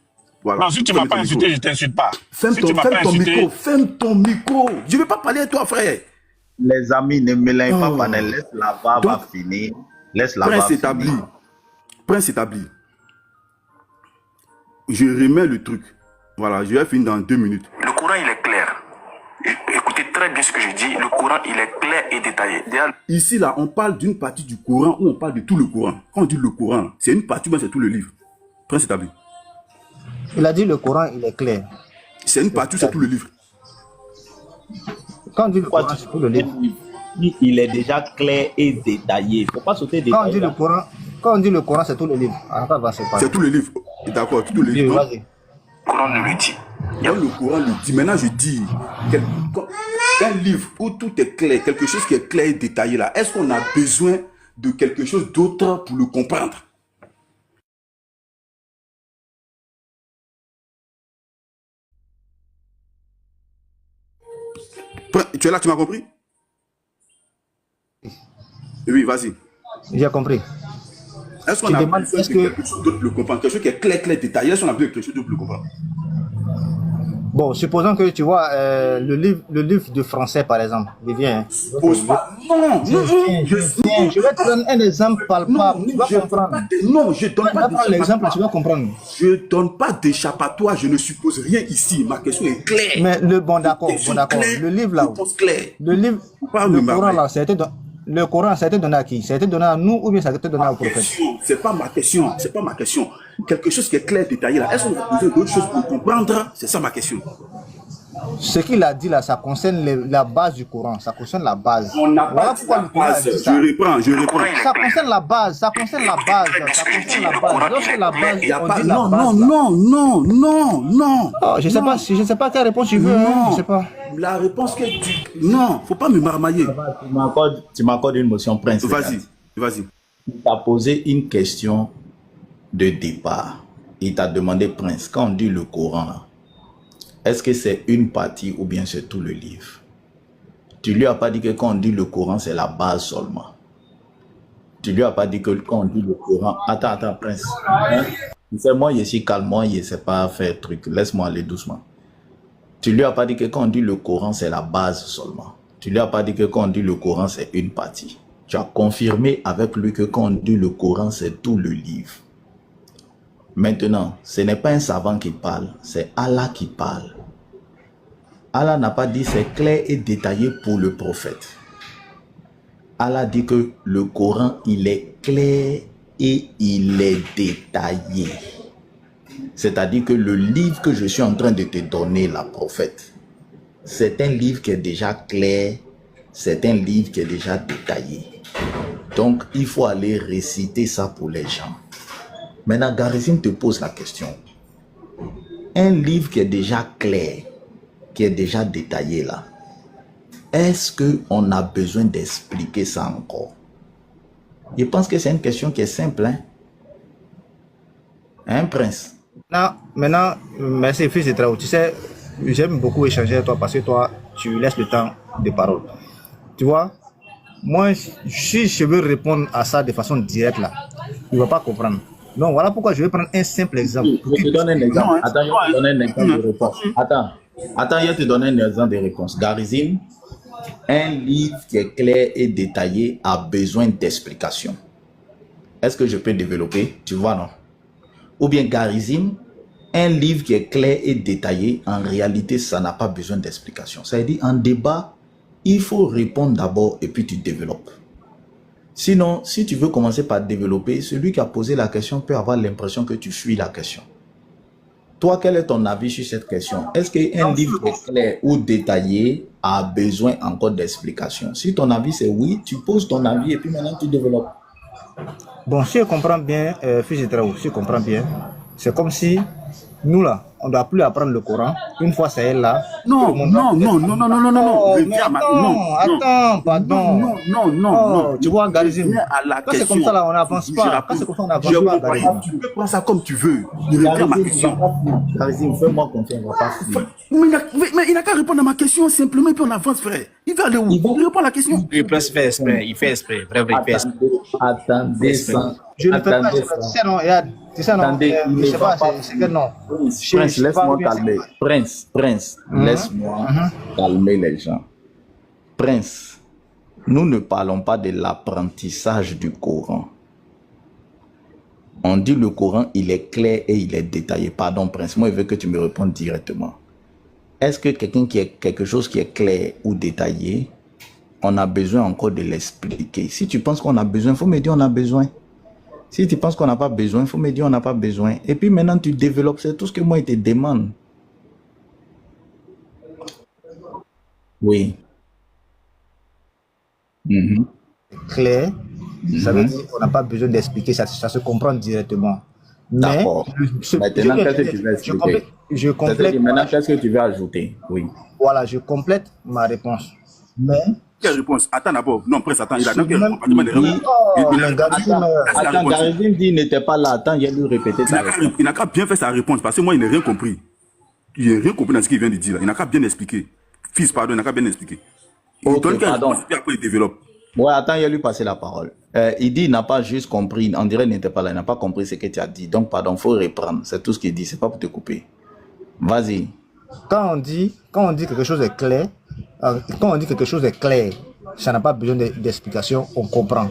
Voilà. Non, si tu m'as Ferme pas ton insulté, micro. je t'insulte pas. Ferme Si ton, tu m'as ferme pas ton insulté, micro. Ferme ton micro. Je ne vais pas parler à toi, frère. Les amis, ne mélange Oh. pas, panel. Laisse la va Donc, finir. Laisse la Prince va établi. finir. Prince établi. Je remets le truc. Voilà, je vais finir dans 2 minutes. Le Coran, il est clair. Écoutez très bien ce que je dis. Le Coran, il est clair et détaillé. D'ailleurs, Ici, là, on parle d'une partie du Coran ou on parle de tout le Coran. Quand on dit le Coran, c'est une partie, mais c'est tout le livre. Prince établi. Il a dit le Coran, il est clair. C'est une partie, c'est tout le livre. Quand on dit le Pourquoi Coran, tu- c'est tout le livre. Il est déjà clair et détaillé. Il ne faut pas sauter des Quand on dit détails. le Coran, quand on dit le Coran, c'est tout le livre. Ah, pas avancer par C'est tout le livre. D'accord, tout le Oui, livre. non? vas-y. le Coran nous le dit. Quand le Coran le dit, maintenant je dis, un livre où tout est clair, quelque chose qui est clair et détaillé là, est-ce qu'on a besoin de quelque chose d'autre pour le comprendre? Tu es là, tu m'as compris? Oui, vas-y. J'ai compris. Est-ce qu'on Tu a demandes, besoin est-ce de que- quelque chose d'autre pour le comprendre? Quelque chose qui est clair, clair, détaillé, est-ce qu'on a besoin de quelque chose d'autre pour le comprendre? Bon, supposons que tu vois le livre de français, par exemple. Il vient. Pose pas. Non, Je vais te donner un exemple palpable. Tu vas comprendre. Non, je donne Tu pas vas prendre l'exemple, tu d'échappatoire. vas comprendre. Je donne pas d'échappatoire, je ne suppose rien ici. Ma question est claire. Mais bon, d'accord, Question bon, d'accord. claire, Le livre là, réponse claire. le livre, Pas le me Coran marrer. là, le Coran, ça a été donné à qui? Ça a été donné à nous ou bien ça a été donné au prophète? C'est pas ma question, c'est pas ma question. Quelque chose qui est clair, détaillé là. Est-ce qu'on a besoin d'autre chose pour comprendre? C'est ça ma question. Ce qu'il a dit là, ça concerne la base du Coran. Ça concerne la base. On n'a Voilà pas dit pourquoi la le Coran a base. dit ça. Je reprends. Le Coran, il est Ça clair. concerne la base, ça concerne la base, ça concerne la base. Lorsque la base, Il y a on pas. dit la Non, base. non, là. Oh, non. je sais pas, je sais pas quelle réponse tu veux, hein, je sais pas. La réponse que tu. Non, faut pas me marmailler. Tu m'accordes une motion, Prince. Vas-y, vas-y. Il t'a posé une question de départ. Il t'a demandé, Prince, quand on dit le Coran, là, est-ce que c'est une partie ou bien c'est tout le livre? Tu lui as pas dit que quand on dit le Coran, c'est la base seulement. Tu lui as pas dit que quand on dit le Coran... Attends, Prince. Hein? C'est moi, je suis calme, moi, je ne sais pas faire truc. Laisse-moi aller doucement. Tu lui as pas dit que quand on dit le Coran, c'est la base seulement. Tu lui as pas dit que quand on dit le Coran, c'est une partie. Tu as confirmé avec lui que quand on dit le Coran, c'est tout le livre. Maintenant, ce n'est pas un savant qui parle, c'est Allah qui parle. Allah n'a pas dit c'est clair et détaillé pour le prophète. Allah dit que le Coran, il est clair et il est détaillé. C'est-à-dire que le livre que je suis en train de te donner, la prophète, c'est un livre qui est déjà clair, c'est un livre qui est déjà détaillé. Donc, il faut aller réciter ça pour les gens. Maintenant, Garizim te pose la question. Un livre qui est déjà clair, qui est déjà détaillé là, est-ce qu'on a besoin d'expliquer ça encore? Je pense que c'est une question qui est simple. Hein, Prince? Maintenant, merci fils de Traoré. Tu sais, j'aime beaucoup échanger avec toi parce que toi, tu laisses le temps de parole. Tu vois, moi, si je veux répondre à ça de façon directe, là, il ne va pas comprendre. Donc, voilà pourquoi je vais prendre un simple exemple. Je te donne un exemple. Attends, je vais te donner un exemple de réponse. Attends, je vais te donner un exemple de réponse. Garizim, un livre qui est clair et détaillé a besoin d'explication. Est-ce que je peux développer? Tu vois, non? Ou bien Garizim, un livre qui est clair et détaillé, en réalité, ça n'a pas besoin d'explication. Ça veut dire, en débat, il faut répondre d'abord et puis tu développes. Sinon, si tu veux commencer par développer, celui qui a posé la question peut avoir l'impression que tu fuis la question. Toi, quel est ton avis sur cette question? Est-ce qu'un livre qui est clair ou détaillé a besoin encore d'explication? Si ton avis c'est oui, tu poses ton avis et puis maintenant tu développes. Bon, si je comprends bien, fils de Traou, si je comprends bien, c'est comme si nous là, on ne doit plus apprendre le Coran. Une fois c'est là. Non, Attends, pardon. Non. Tu vois, Garizim, quand c'est comme ça là, on n'avance pas. Quand c'est comme ça, on n'avance pas, Garizim. Tu peux prendre ça comme tu veux. Ne réponds à ma question. Garizim, fais-moi confiance, on va pas finir. Mais il n'a qu'à répondre à ma question simplement et puis on avance, frère. Il va aller où? Il répond à la question. Il fait exprès, il fait exprès, vraiment, il fait exprès. Attendez ça. Je ne fais pas ça, non, c'est ça, non. Attendez, Je sais pas, c'est que non. Prince, laisse-moi calmer. Prince, laisse-moi calmer les gens. Prince, nous ne parlons pas de l'apprentissage du Coran. On dit le Coran, il est clair et il est détaillé. Pardon, Prince, moi, je veux que tu me répondes directement. Est-ce que quelque chose qui est clair ou détaillé, on a besoin encore de l'expliquer? Si tu penses qu'on a besoin, il faut me dire on a besoin. Si tu penses qu'on n'a pas besoin, il faut me dire on n'a pas besoin. Et puis maintenant, tu développes. C'est tout ce que moi, je te demande. Oui. Clair, ça veut dire qu'on n'a pas besoin d'expliquer, ça se comprend directement. Mais, D'accord. Maintenant, qu'est-ce que tu veux expliquer? Je complète. Maintenant, qu'est-ce que tu veux ajouter? Oui. Voilà, je complète ma réponse. Mais. Quelle réponse? Attends d'abord. Non, Prince, attends. Il a Attends, Garizim dit il n'était pas là. Attends, il a lui répété sa réponse. Il n'a qu'à bien faire sa réponse parce que moi, il n'a rien compris. Il n'a rien compris dans ce qu'il vient de dire. Là. Il n'a qu'à bien expliquer. Fils, pardon, il n'a qu'à bien expliquer. Il donne qu'à réponse et après il développe. Ouais, attends, il a lui passé la parole. Il dit il n'a pas juste compris. On dirait qu'il n'était pas là. Il n'a pas compris ce que tu as dit. Donc, pardon, il faut reprendre. C'est tout ce qu'il dit. C'est pas pour te couper. Vas-y. Quand on dit quelque chose est clair, ça n'a pas besoin d'explication, on comprend.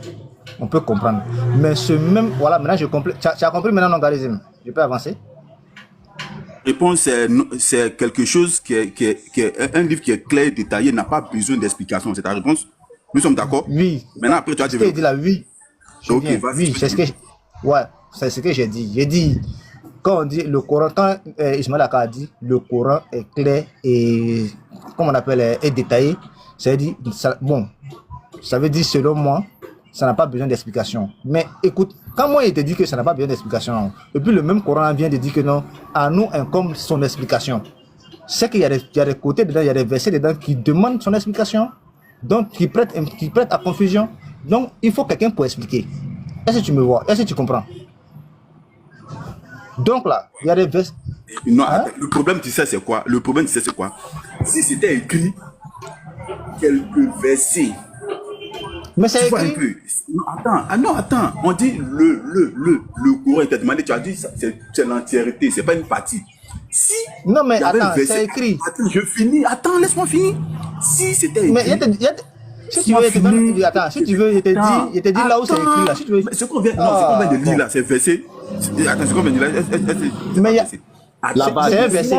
On peut comprendre. Mais ce même, voilà, maintenant je complète. Tu as compris maintenant, non, Garizim? Je peux avancer? Réponse, c'est quelque chose qui est un livre qui est clair, détaillé, n'a pas besoin d'explication. C'est ta réponse? Nous sommes d'accord? Oui. Maintenant, après, tu as développé. dit là, oui. Ok, vas-y. Oui, c'est ce que c'est ce que j'ai dit. J'ai dit, quand on dit le Coran, quand Ismaël Aka a dit le Coran est clair et, comment on appelle, est détaillé, ça veut dire, ça veut dire selon moi, ça n'a pas besoin d'explication. Mais écoute, quand moi il te dit que ça n'a pas besoin d'explication, et puis le même Coran vient de dire que non, à nous incombe son explication. C'est qu'il y a des côtés dedans, il y a des versets dedans qui demandent son explication, donc qui prêtent à confusion. Donc il faut quelqu'un pour expliquer. Est-ce que tu me vois? Est-ce que tu comprends? Donc là, il y a des versets. Non, le problème, tu sais, c'est quoi? Le problème, tu sais, c'est quoi? Si c'était écrit quelques versets. Mais c'est écrit. Attends. On dit le Coran, il t'a demandé, tu as dit c'est l'entièreté, c'est pas une partie. Si. Non, mais attends, c'est écrit. Attends, je finis. Attends, laisse-moi finir. Si c'était écrit. Mais si tu veux, attends, si tu veux, il te dit là où c'est écrit là. Si tu veux. C'est qu'on vient de lire là, c'est versé. Attends, c'est qu'on vient de lire. Mais là-bas, c'est un verset.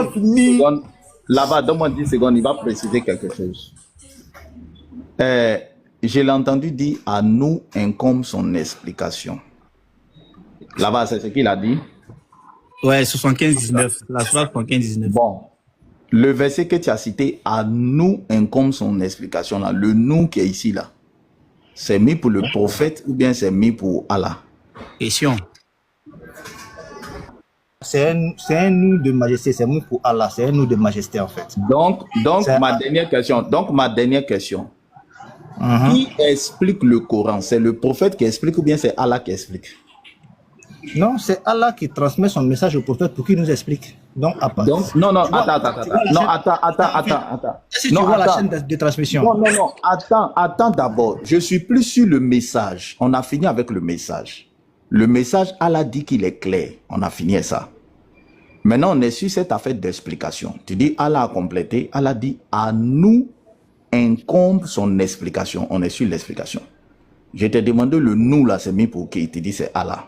Là-bas, donne-moi 10 secondes, il va préciser quelque chose. Je l'ai entendu dire à nous incombe son explication. Là-bas, c'est ce qu'il a dit. Ouais, 75-19. La soirée 75-19. Bon. Le verset que tu as cité, à nous incombe son explication. Là. Le nous qui est ici, là, c'est mis pour le prophète ou bien c'est mis pour Allah? Question. C'est un nous de majesté, c'est nous pour Allah, c'est un nous de majesté en fait. Donc ma dernière question. Qui explique le Coran? C'est le prophète qui explique ou bien c'est Allah qui explique? Non, c'est Allah qui transmet son message au prophète pour qu'il nous explique. Donc, à part. Donc, non, Tu vois, attends. tu vois la Non, chaîne- attends. Si tu Non, vois la attends. chaîne de transmission. Non. Attends d'abord. Je suis plus sur le message. On a fini avec le message. Le message, Allah dit qu'il est clair. On a fini ça. Maintenant, on est sur cette affaire d'explication. Tu dis, Allah a complété. Allah dit, à nous incombe son explication. On est sur l'explication. Je t'ai demandé le nous là, c'est mis pour qui? Tu dis, c'est Allah.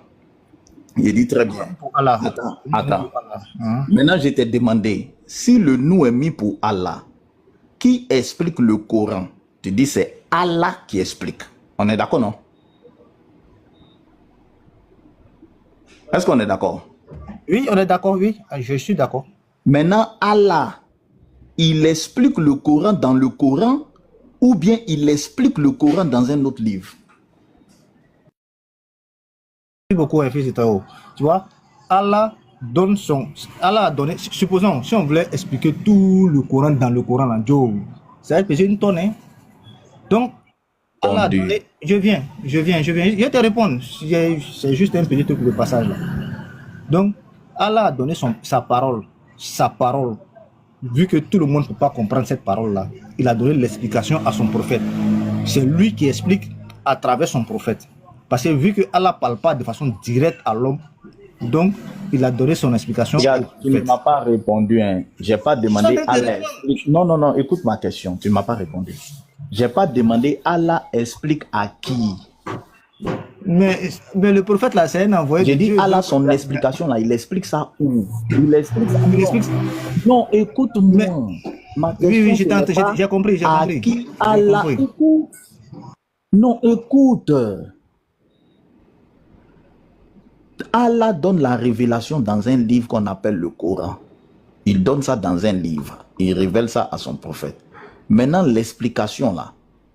Il dit très bien. Pour Allah. Attends. Pour Allah. Hein? Maintenant, je t'ai demandé, si le nous est mis pour Allah, qui explique le Coran? Tu dis, c'est Allah qui explique. On est d'accord, non? Est-ce qu'on est d'accord? Oui, on est d'accord, oui. Je suis d'accord. Maintenant, Allah, il explique le Coran dans le Coran ou bien il explique le Coran dans un autre livre? Merci beaucoup, fils de Tao. Tu vois, Allah a donné, supposons, si on voulait expliquer tout le Coran dans le Coran, là, Joe, ça va peser une tonne, hein. Donc, Allah a donné, je viens, je vais te répondre. C'est juste un petit truc de passage là. Donc, Allah a donné sa parole. Vu que tout le monde ne peut pas comprendre cette parole-là, il a donné l'explication à son prophète. C'est lui qui explique à travers son prophète. Parce que vu que Allah ne parle pas de façon directe à l'homme, donc il a donné son explication. Regarde, tu ne m'as pas répondu. Hein. Je n'ai pas demandé Allah explique. Non, écoute ma question. Tu ne m'as pas répondu. Je n'ai pas demandé Allah explique à qui. Mais le prophète là, c'est un envoyé. J'ai dit Allah, son explication là, il explique ça où? Il explique ça. Non, écoute-moi. Ma question, oui, j'ai compris. À qui Allah écoute? Non, écoute. Allah donne la révélation dans un livre qu'on appelle le Coran. Il donne ça dans un livre. Il révèle ça à son prophète. Maintenant, l'explication là,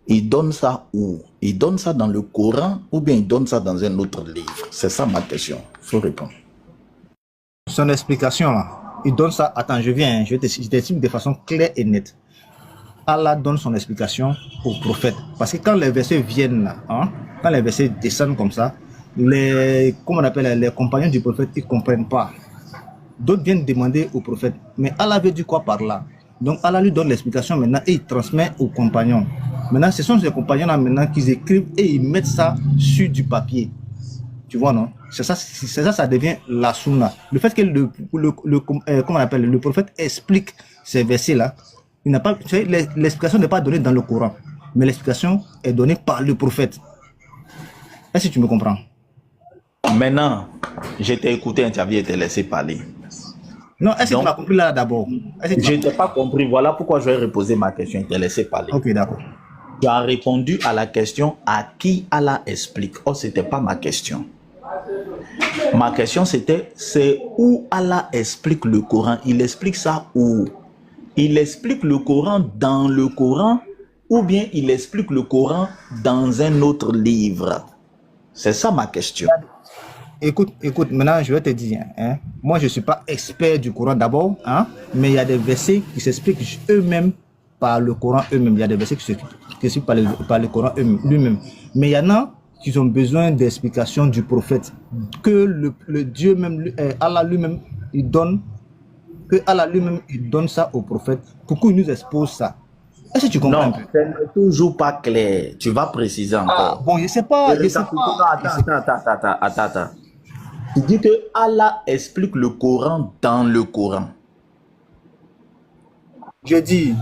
il donne ça où? Il donne ça dans le Coran ou bien il donne ça dans un autre livre? C'est ça ma question. Il faut répondre. Son explication là, il donne ça. Attends, je t'explique de façon claire et nette. Allah donne son explication au prophète. Parce que quand les versets viennent là, hein, quand les versets descendent comme ça, les compagnons du prophète, ils ne comprennent pas. D'autres viennent demander au prophète, mais Allah veut dire quoi par là? Donc Allah lui donne l'explication maintenant et il transmet aux compagnons. Maintenant, ce sont ces compagnons-là maintenant qui écrivent et ils mettent ça sur du papier. Tu vois, non? C'est ça, ça devient la sunna. Le fait que le prophète explique ces versets-là, l'explication n'est pas donnée dans le Coran, mais l'explication est donnée par le prophète. Est-ce que tu me comprends? Maintenant, je t'ai écouté, interview et t'ai laissé parler. Non, est-ce que tu m'as compris là d'abord? Je ne t'ai pas compris. Voilà pourquoi je vais reposer ma question et te laisser parler. Ok, d'accord. Tu as répondu à la question à qui Allah explique. Oh, ce n'était pas ma question. Ma question c'était, c'est où Allah explique le Coran. Il explique ça où? Il explique le Coran dans le Coran ou bien il explique le Coran dans un autre livre? C'est ça ma question. Écoute, maintenant je vais te dire, hein, moi je ne suis pas expert du Coran d'abord, hein, mais il y a des versets qui s'expliquent eux-mêmes par le Coran eux-mêmes. Il y a des versets qui s'expliquent par le Coran lui-même. Mais il y en a qui ont besoin d'explications du prophète, que le Dieu même, Allah lui-même, il donne ça au prophète pour qu'il nous expose ça. Est-ce que tu comprends? Non, ce n'est toujours pas clair. Tu vas préciser encore. Bon, je ne sais pas. Attends. Tu dis que Allah explique le Coran dans le Coran. Je dis,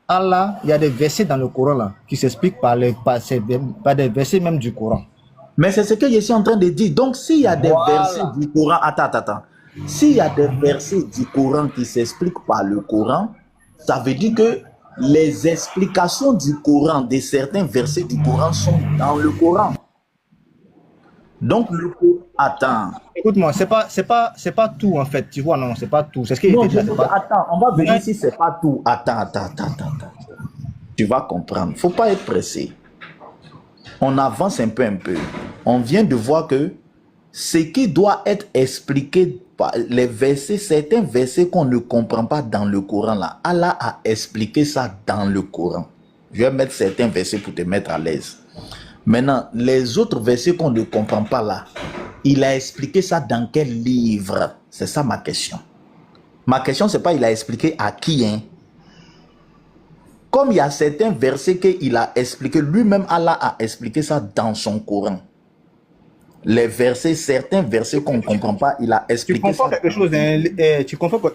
Allah, il y a des versets dans le Coran là, qui s'expliquent par des versets même du Coran. Mais c'est ce que je suis en train de dire. Donc, s'il y a des versets du Coran, attends. S'il y a des versets du Coran qui s'expliquent par le Coran, ça veut dire que les explications du Coran, de certains versets du Coran sont dans le Coran. Donc, le Coran... Attends. Écoute-moi, c'est pas tout en fait, tu vois, non, c'est pas tout. C'est ce qui Attends, on va venir si c'est pas tout. Attends. Tu vas comprendre. Faut pas être pressé. On avance un peu. On vient de voir que ce qui doit être expliqué par les versets, certains versets qu'on ne comprend pas dans le Coran là, Allah a expliqué ça dans le Coran. Je vais mettre certains versets pour te mettre à l'aise. Maintenant, les autres versets qu'on ne comprend pas là, il a expliqué ça dans quel livre? C'est ça ma question. Ma question, c'est pas il a expliqué à qui, hein? Comme il y a certains versets qu'il a expliqué, lui-même Allah a expliqué ça dans son Coran. Les versets, certains versets qu'on ne comprend pas, il a Tu expliqué confonds ça. quelque chose, hein, tu confonds, comment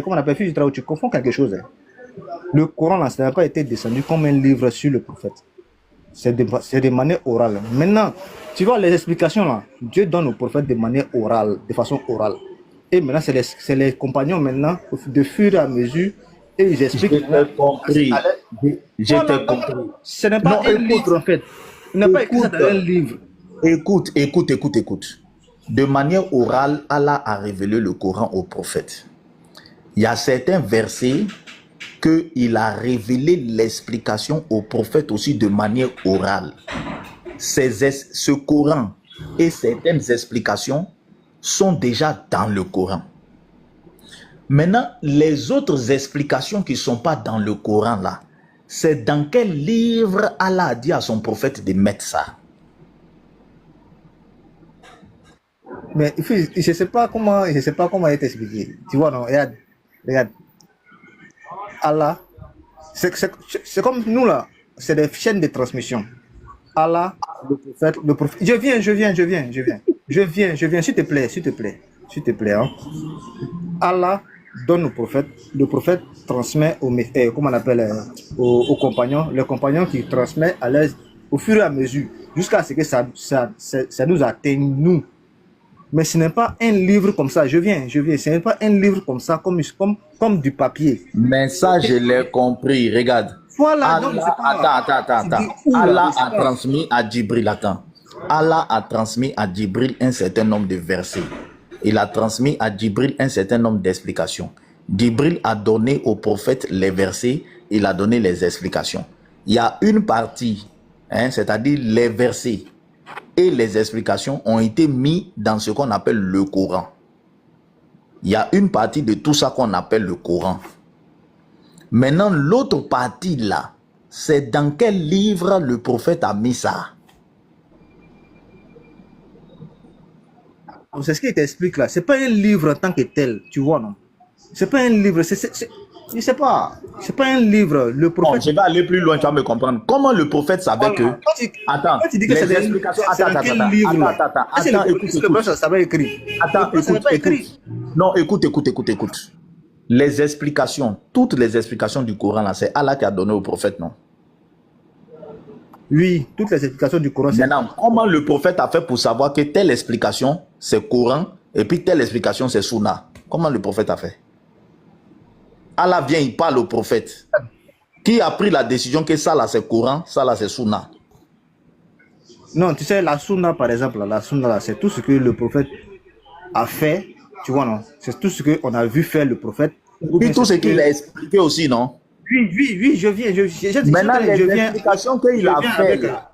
on appelle Fils du Travail, tu confonds quelque chose. Hein. Le Coran, là, ça n'a pas été descendu comme un livre sur le prophète. C'est de manière orale. Maintenant, tu vois les explications là, Dieu donne au prophète de manière orale, de façon orale. Et maintenant, c'est les compagnons maintenant, de fur et à mesure, et ils expliquent. Je t'ai compris. Je t'ai compris. Ce n'est pas un livre en fait. Il n'a pas écrit ça dans un livre. Écoute. De manière orale, Allah a révélé le Coran au prophète. Il y a certains versets qu'il a révélé l'explication au prophète aussi de manière orale. Ce Coran et certaines explications sont déjà dans le Coran. Maintenant, les autres explications qui ne sont pas dans le Coran là, c'est dans quel livre Allah a dit à son prophète de mettre ça? Mais je ne sais pas comment il est expliqué. Tu vois, non, regarde. Allah, c'est comme nous là, c'est des chaînes de transmission. Allah, le prophète. Je viens, s'il te plaît. Hein. Allah donne au prophète, le prophète transmet aux compagnons, le compagnon qui transmet à l'aise au fur et à mesure, jusqu'à ce que ça nous atteigne, nous. Mais ce n'est pas un livre comme ça, je viens, ce n'est pas un livre comme ça, comme du papier. Mais ça, je l'ai compris, regarde. Voilà, Attends. Allah a transmis à Djibril, Allah a transmis à Djibril un certain nombre de versets. Il a transmis à Djibril un certain nombre d'explications. Djibril a donné au prophète les versets, il a donné les explications. Il y a une partie, c'est-à-dire les versets et les explications ont été mis dans ce qu'on appelle le Coran. Il y a une partie de tout ça qu'on appelle le Coran. Maintenant, l'autre partie là, c'est dans quel livre le prophète a mis ça? C'est ce qu'il t'explique là. C'est pas un livre en tant que tel, tu vois, non? C'est pas un livre, je sais pas. C'est pas un livre. Le prophète. Bon, je vais aller plus loin, tu vas me comprendre. Comment le prophète savait que. Attends, tu dis que c'est explications. Attends, écoute. Ça va écrit. Attends, écoute. Non, écoute. Les explications, toutes les explications du Coran là, c'est Allah qui a donné au prophète, non? Oui, toutes les explications du Coran. Maintenant, comment le prophète a fait pour savoir que telle explication c'est Coran et puis telle explication c'est Sunna? Comment le prophète a fait? Allah vient, il parle au prophète. Qui a pris la décision que ça là c'est Coran, ça là c'est Sunna? Non, tu sais, la Sunna par exemple, la Sunna c'est tout ce que le prophète a fait, tu vois, non? C'est tout ce qu'on a vu faire le prophète. Puis tout ce qu'il a expliqué aussi, non? Oui, je viens. Maintenant, les explications qu'il a fait là.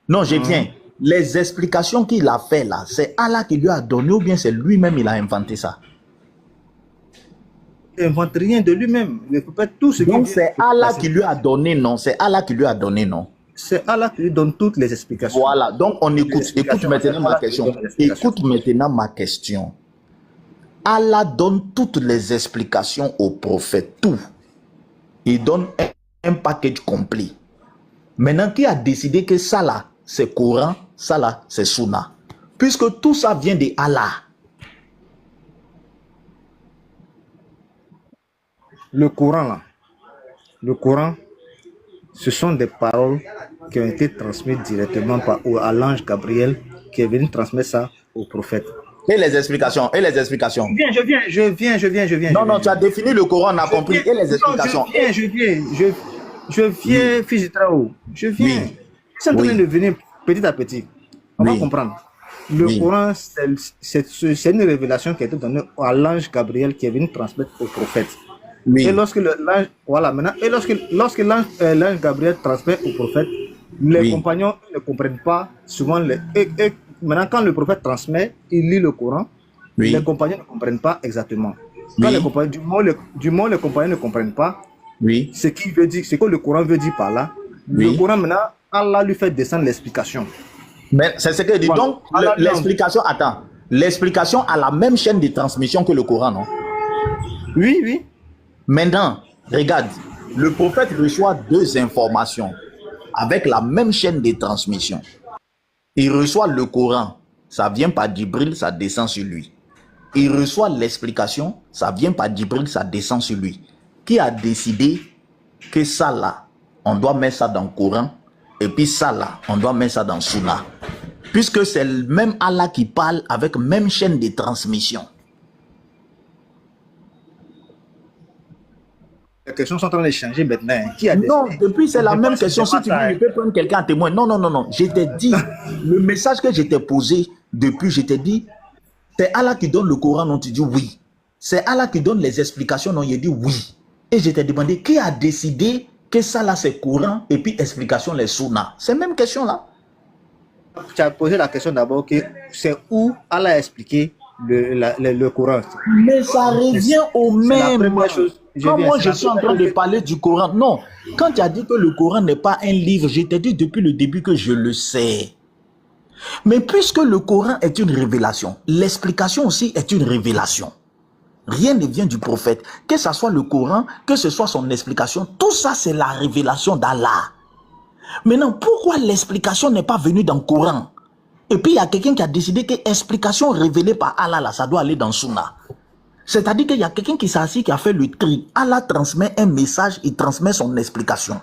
Non, je viens. Les explications qu'il a fait là, c'est Allah qui lui a donné ou bien c'est lui-même il a inventé ça? Il n'invente rien de lui-même. Le prophète, tout ce donc c'est Allah qui lui a donné, non? C'est Allah qui lui a donné, non? C'est Allah qui lui donne toutes les explications. Voilà, donc on écoute. Écoute maintenant ma question. Écoute maintenant ma question. Allah donne toutes les explications au prophète, tout. Il donne un package complet. Maintenant, qui a décidé que ça là, c'est Coran, ça là, c'est Sunna? Puisque tout ça vient de Allah. Le Coran là, ce sont des paroles qui ont été transmises directement à l'ange Gabriel qui est venu transmettre ça au prophète. Et les explications, Je viens. Non, tu as défini le Coran, on a compris. Et les explications. Je viens, fils de Traou. Je viens. Oui. C'est en train de venir petit à petit. On va comprendre. Le Coran, c'est une révélation qui a été donnée à l'ange Gabriel qui est venu transmettre au prophète. Oui. Et lorsque l'ange, voilà, maintenant, et lorsque l'ange Gabriel transmet au prophète, les compagnons ne comprennent pas souvent maintenant, quand le prophète transmet, il lit le Coran, les compagnons ne comprennent pas exactement. Quand les compagnons, du moins les compagnons ne comprennent pas ce que le Coran veut dire par là. Le Coran, maintenant, Allah lui fait descendre l'explication. Mais c'est ce que dit. Voilà. Donc, l'explication, attends, l'explication a la même chaîne de transmission que le Coran, non? Oui, oui. Maintenant, regarde, le prophète reçoit deux informations avec la même chaîne de transmission. Il reçoit le Coran, ça vient par Djibril, ça descend sur lui. Il reçoit l'explication, ça vient par Djibril, ça descend sur lui. Qui a décidé que ça là, on doit mettre ça dans le Coran, et puis ça là, on doit mettre ça dans le Sunna? Puisque c'est le même Allah qui parle avec même chaîne de transmission. Les questions sont en train de changer maintenant. Qui a Non, décidé? depuis c'est la même question. Si tu veux, ça, je peux prendre quelqu'un à témoin. Non, non, non, non. Je t'ai dit, le message que je t'ai posé depuis, je t'ai dit, c'est Allah qui donne le Coran, non, tu dis oui. C'est Allah qui donne les explications, non, il dit oui. Et je t'ai demandé, qui a décidé que ça là c'est Coran et puis explication les Sunna? C'est la même question là. Tu as posé la question d'abord que c'est où Allah a expliqué le Coran. Mais ça revient au même. La première chose. Quand moi je suis en train de parler du Coran, non. Quand tu as dit que le Coran n'est pas un livre, je t'ai dit depuis le début que je le sais. Mais puisque le Coran est une révélation, l'explication aussi est une révélation. Rien ne vient du prophète. Que ce soit le Coran, que ce soit son explication, tout ça c'est la révélation d'Allah. Maintenant, pourquoi l'explication n'est pas venue dans le Coran? Et puis il y a quelqu'un qui a décidé que l'explication révélée par Allah, là, ça doit aller dans le Sunna. C'est-à-dire qu'il y a quelqu'un qui s'est assis, qui a fait le tri. Allah transmet un message, il transmet son explication.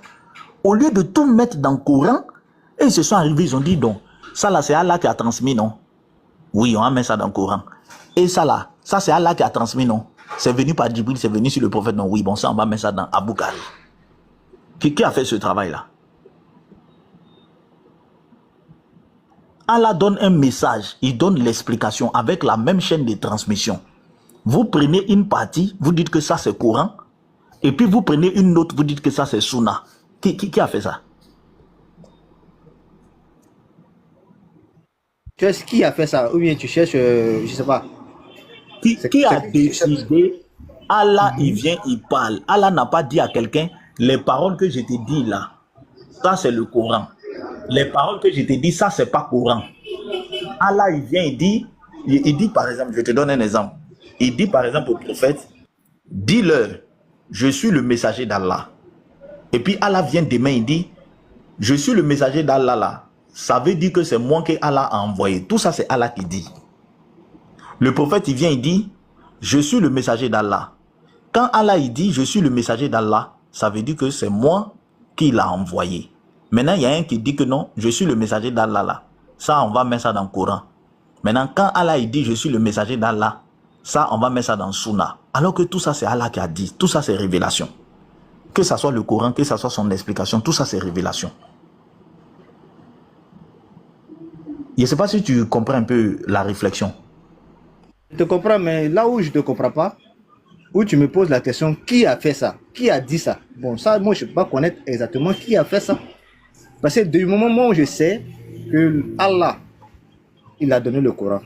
Au lieu de tout mettre dans le Coran, et ils se sont arrivés, ils ont dit donc, ça là c'est Allah qui a transmis, non? Oui, on a mis ça dans le Coran. Et ça là, ça c'est Allah qui a transmis, non? C'est venu par Djibril, c'est venu sur le prophète, non? Oui, bon ça on va mettre ça dans Abu Ghari. Qui a fait ce travail-là? Allah donne un message, il donne l'explication avec la même chaîne de transmission. Vous prenez une partie, vous dites que ça c'est Coran, et puis vous prenez une autre, vous dites que ça c'est Sunna. Qui a fait ça? Tu sais qui a fait ça? Ou bien tu cherches, je sais pas. Qui a décidé? Allah, il vient, il parle. Allah n'a pas dit à quelqu'un, les paroles que je t'ai dit là, ça c'est le Coran. Les paroles que je t'ai dit, ça c'est pas Coran. Allah, il vient, il dit par exemple, je te donne un exemple. Il dit par exemple au prophète, dis-leur, je suis le messager d'Allah. Et puis Allah vient demain, il dit, je suis le messager d'Allah là. Ça veut dire que c'est moi que Allah a envoyé. Tout ça c'est Allah qui dit. Le prophète, il vient, il dit, je suis le messager d'Allah. Quand Allah, il dit, je suis le messager d'Allah, ça veut dire que c'est moi qui l'a envoyé. Maintenant, il y a un qui dit que non, je suis le messager d'Allah là. Ça, on va mettre ça dans le Coran. Maintenant, quand Allah, il dit, je suis le messager d'Allah, ça, on va mettre ça dans le Sunna. Alors que tout ça, c'est Allah qui a dit. Tout ça, c'est révélation. Que ça soit le Coran, que ça soit son explication, tout ça, c'est révélation. Je ne sais pas si tu comprends un peu la réflexion. Je te comprends, mais là où je ne te comprends pas, où tu me poses la question, qui a fait ça? Qui a dit ça? Bon, ça, moi, je ne peux pas connaître exactement qui a fait ça. Parce que du moment où je sais que Allah, il a donné le Coran,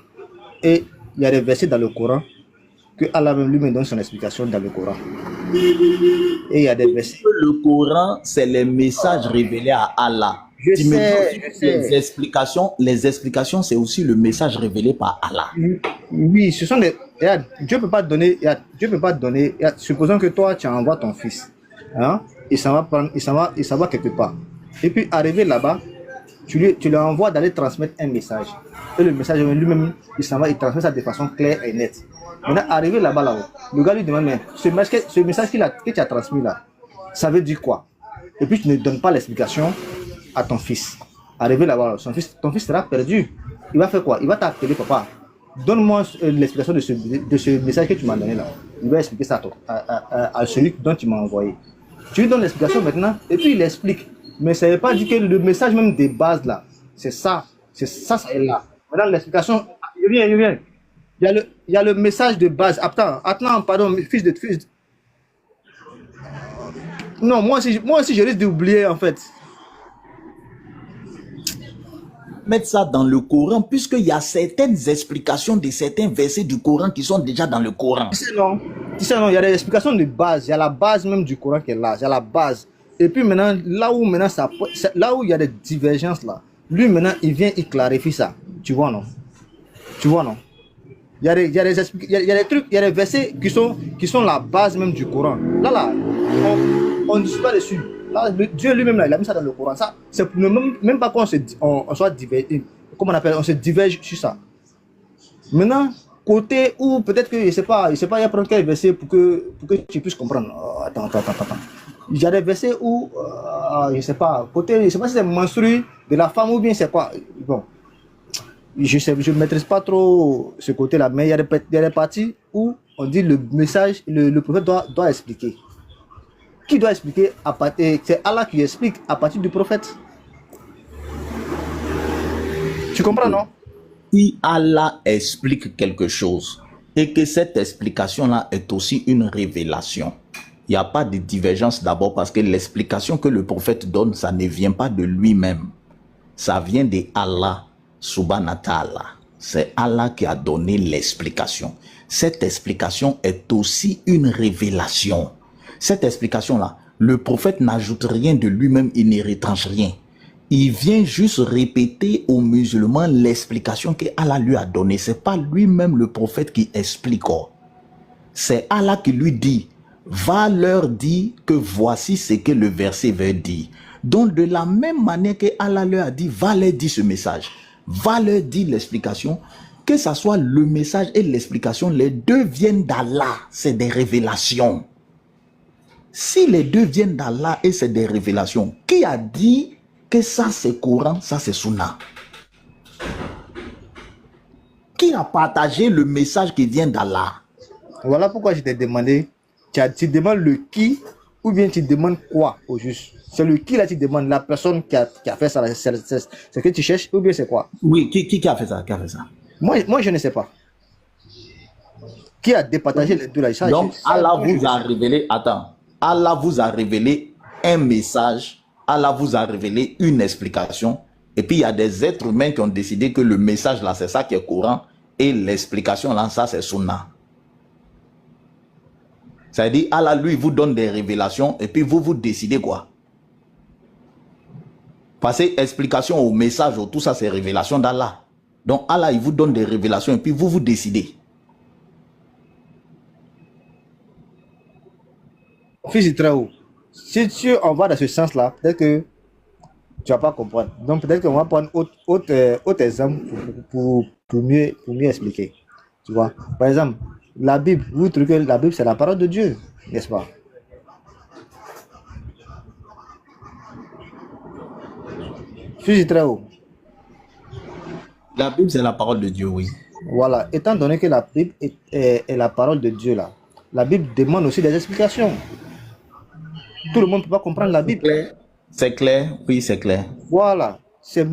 et il y a des versets dans le Coran, que Allah même lui-même donne son explication dans le Coran. Et il y a des versets. Le Coran, c'est les messages révélés à Allah. Je sais. Les explications, c'est aussi le message révélé par Allah. Oui, ce sont des... Regarde, Dieu ne peut pas donner... Regarde, supposons que toi, tu envoies ton fils. Hein, il s'en va quelque part. Et puis, arrivé là-bas, tu lui envoies d'aller transmettre un message. Et le message lui-même, il s'en va, il transmet ça de façon claire et nette. Maintenant, arrivé là-bas, le gars lui demande, mais ce message que tu as transmis là, ça veut dire quoi? Et puis, tu ne donnes pas l'explication à ton fils. Arrivé là-bas, ton fils sera perdu. Il va faire quoi? Il va t'appeler, papa. Donne-moi l'explication de ce message que tu m'as donné là. Il va expliquer ça à celui dont tu m'as envoyé. Tu lui donnes l'explication maintenant, et puis il explique. Mais ça ne veut pas dire que le message même de base là, c'est ça est là. Maintenant, l'explication, il vient. Il y a le message de base. Attends, pardon, fils de... Non, moi aussi je risque d'oublier en fait. Mettre ça dans le Coran, puisqu'il y a certaines explications de certains versets du Coran qui sont déjà dans le Coran. Tu sais non, il y a des explications de base. Il y a la base même du Coran qui est là. Il y a la base. Et puis maintenant, là où il y a des divergences là, Lui, maintenant, il vient, il clarifie ça. Tu vois, non? Tu vois, non? Il y a des trucs, il y a des versets qui sont la base même du Coran. Là, on ne discute pas dessus. Là, Dieu lui-même, là, il a mis ça dans le Coran. Ça, c'est pour même pas qu'on soit divergé, comment on appelle, on se diverge sur ça. Maintenant, côté où peut-être que, je sais pas, il y a prendre quel verset pour que tu puisses comprendre. Oh, attends. Il y a des versets où, je sais pas, côté, je sais pas si c'est menstrué de la femme ou bien c'est quoi. Bon, je ne maîtrise pas trop ce côté-là, mais il y a des parties où on dit le message, le prophète doit expliquer. Qui doit expliquer à partir, c'est Allah qui explique à partir du prophète. Tu comprends, non? Si Allah explique quelque chose et que cette explication-là est aussi une révélation, il n'y a pas de divergence d'abord parce que l'explication que le prophète donne, ça ne vient pas de lui-même. Ça vient de Allah subhanahu wa ta'ala. C'est Allah qui a donné l'explication. Cette explication est aussi une révélation. Cette explication-là, le prophète n'ajoute rien de lui-même, il ne retranche rien. Il vient juste répéter aux musulmans l'explication que Allah lui a donnée. Ce n'est pas lui-même le prophète qui explique. C'est Allah qui lui dit, va leur dire que voici ce que le verset veut dire. Donc de la même manière que Allah leur a dit, va leur dire ce message. Va leur dire l'explication. Que ce soit le message et l'explication, les deux viennent d'Allah. C'est des révélations. Si les deux viennent d'Allah et c'est des révélations, qui a dit que ça c'est Coran, ça c'est Sunna? Qui a partagé le message qui vient d'Allah? Voilà pourquoi je t'ai demandé, tu demandes le qui ou bien tu demandes quoi au juste. C'est le qui là, tu demandes la personne qui a fait ça, c'est ce que tu cherches ou bien c'est quoi? Oui, qui a fait ça? Qui a fait ça? Moi je ne sais pas. Qui a départagé les deux là? Ça, donc Allah vous a révélé, attends, Allah vous a révélé un message, Allah vous a révélé une explication, et puis il y a des êtres humains qui ont décidé que le message là, c'est ça qui est courant, et l'explication là, ça c'est Sunna. C'est-à-dire, Allah lui vous donne des révélations, et puis vous décidez quoi? Parce que explication au message, tout ça c'est révélation d'Allah. Donc Allah il vous donne des révélations, et puis vous décidez. Fils de très haut. Si on va dans ce sens-là, peut-être que tu vas pas comprendre. Donc peut-être qu'on va prendre autre exemple pour mieux expliquer. Tu vois. Par exemple, la Bible, vous trouvez que la Bible c'est la parole de Dieu, n'est-ce pas? Fils de très haut. La Bible c'est la parole de Dieu, oui. Voilà. Étant donné que la Bible est la parole de Dieu là, la Bible demande aussi des explications. Tout le monde ne peut pas comprendre la Bible. C'est clair, oui, c'est clair. Voilà, c'est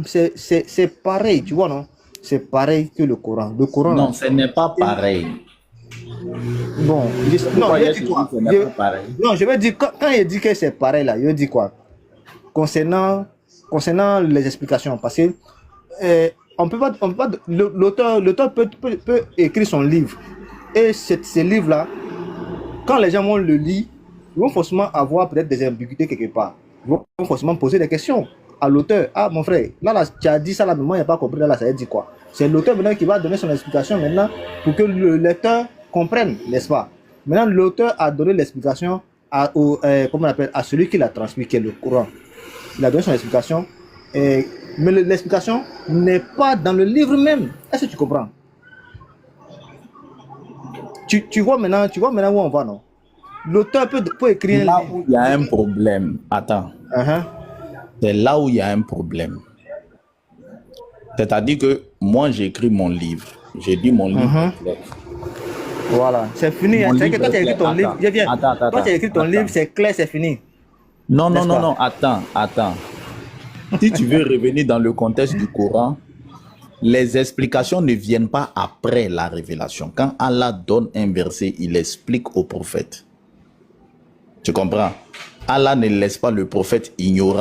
pareil, tu vois, non? C'est pareil que le Coran. Le Coran non, ce n'est pas pareil. Bon, je vais dire, quand il dit que c'est pareil là, il dit quoi? Concernant les explications, parce que on peut pas, l'auteur peut écrire son livre. Et ce livre-là, quand les gens vont le lire, ils vont forcément avoir peut-être des ambiguïtés quelque part. Ils vont forcément poser des questions à l'auteur. Ah, mon frère, là, tu as dit ça là, mais moi, il n'y a pas compris. Là, ça veut dire quoi? C'est l'auteur maintenant qui va donner son explication maintenant pour que le lecteur comprenne, n'est-ce pas? Maintenant, l'auteur a donné l'explication comment on appelle, à celui qui l'a transmis, qui est le Coran. Il a donné son explication, mais l'explication n'est pas dans le livre même. Est-ce que tu comprends? Tu vois maintenant où on va, non? L'auteur peut écrire là où il y a un problème. Attends. C'est là où il y a un problème. C'est-à-dire que moi, j'écris mon livre. J'ai dit mon livre. Voilà, c'est fini. C'est que toi, tu as écrit ton livre. Toi, tu as écrit ton livre, c'est clair, c'est fini. Non, attends. Si tu veux revenir dans le contexte du Coran, les explications ne viennent pas après la révélation. Quand Allah donne un verset, il explique au prophète. Tu comprends? Allah ne laisse pas le prophète ignorant.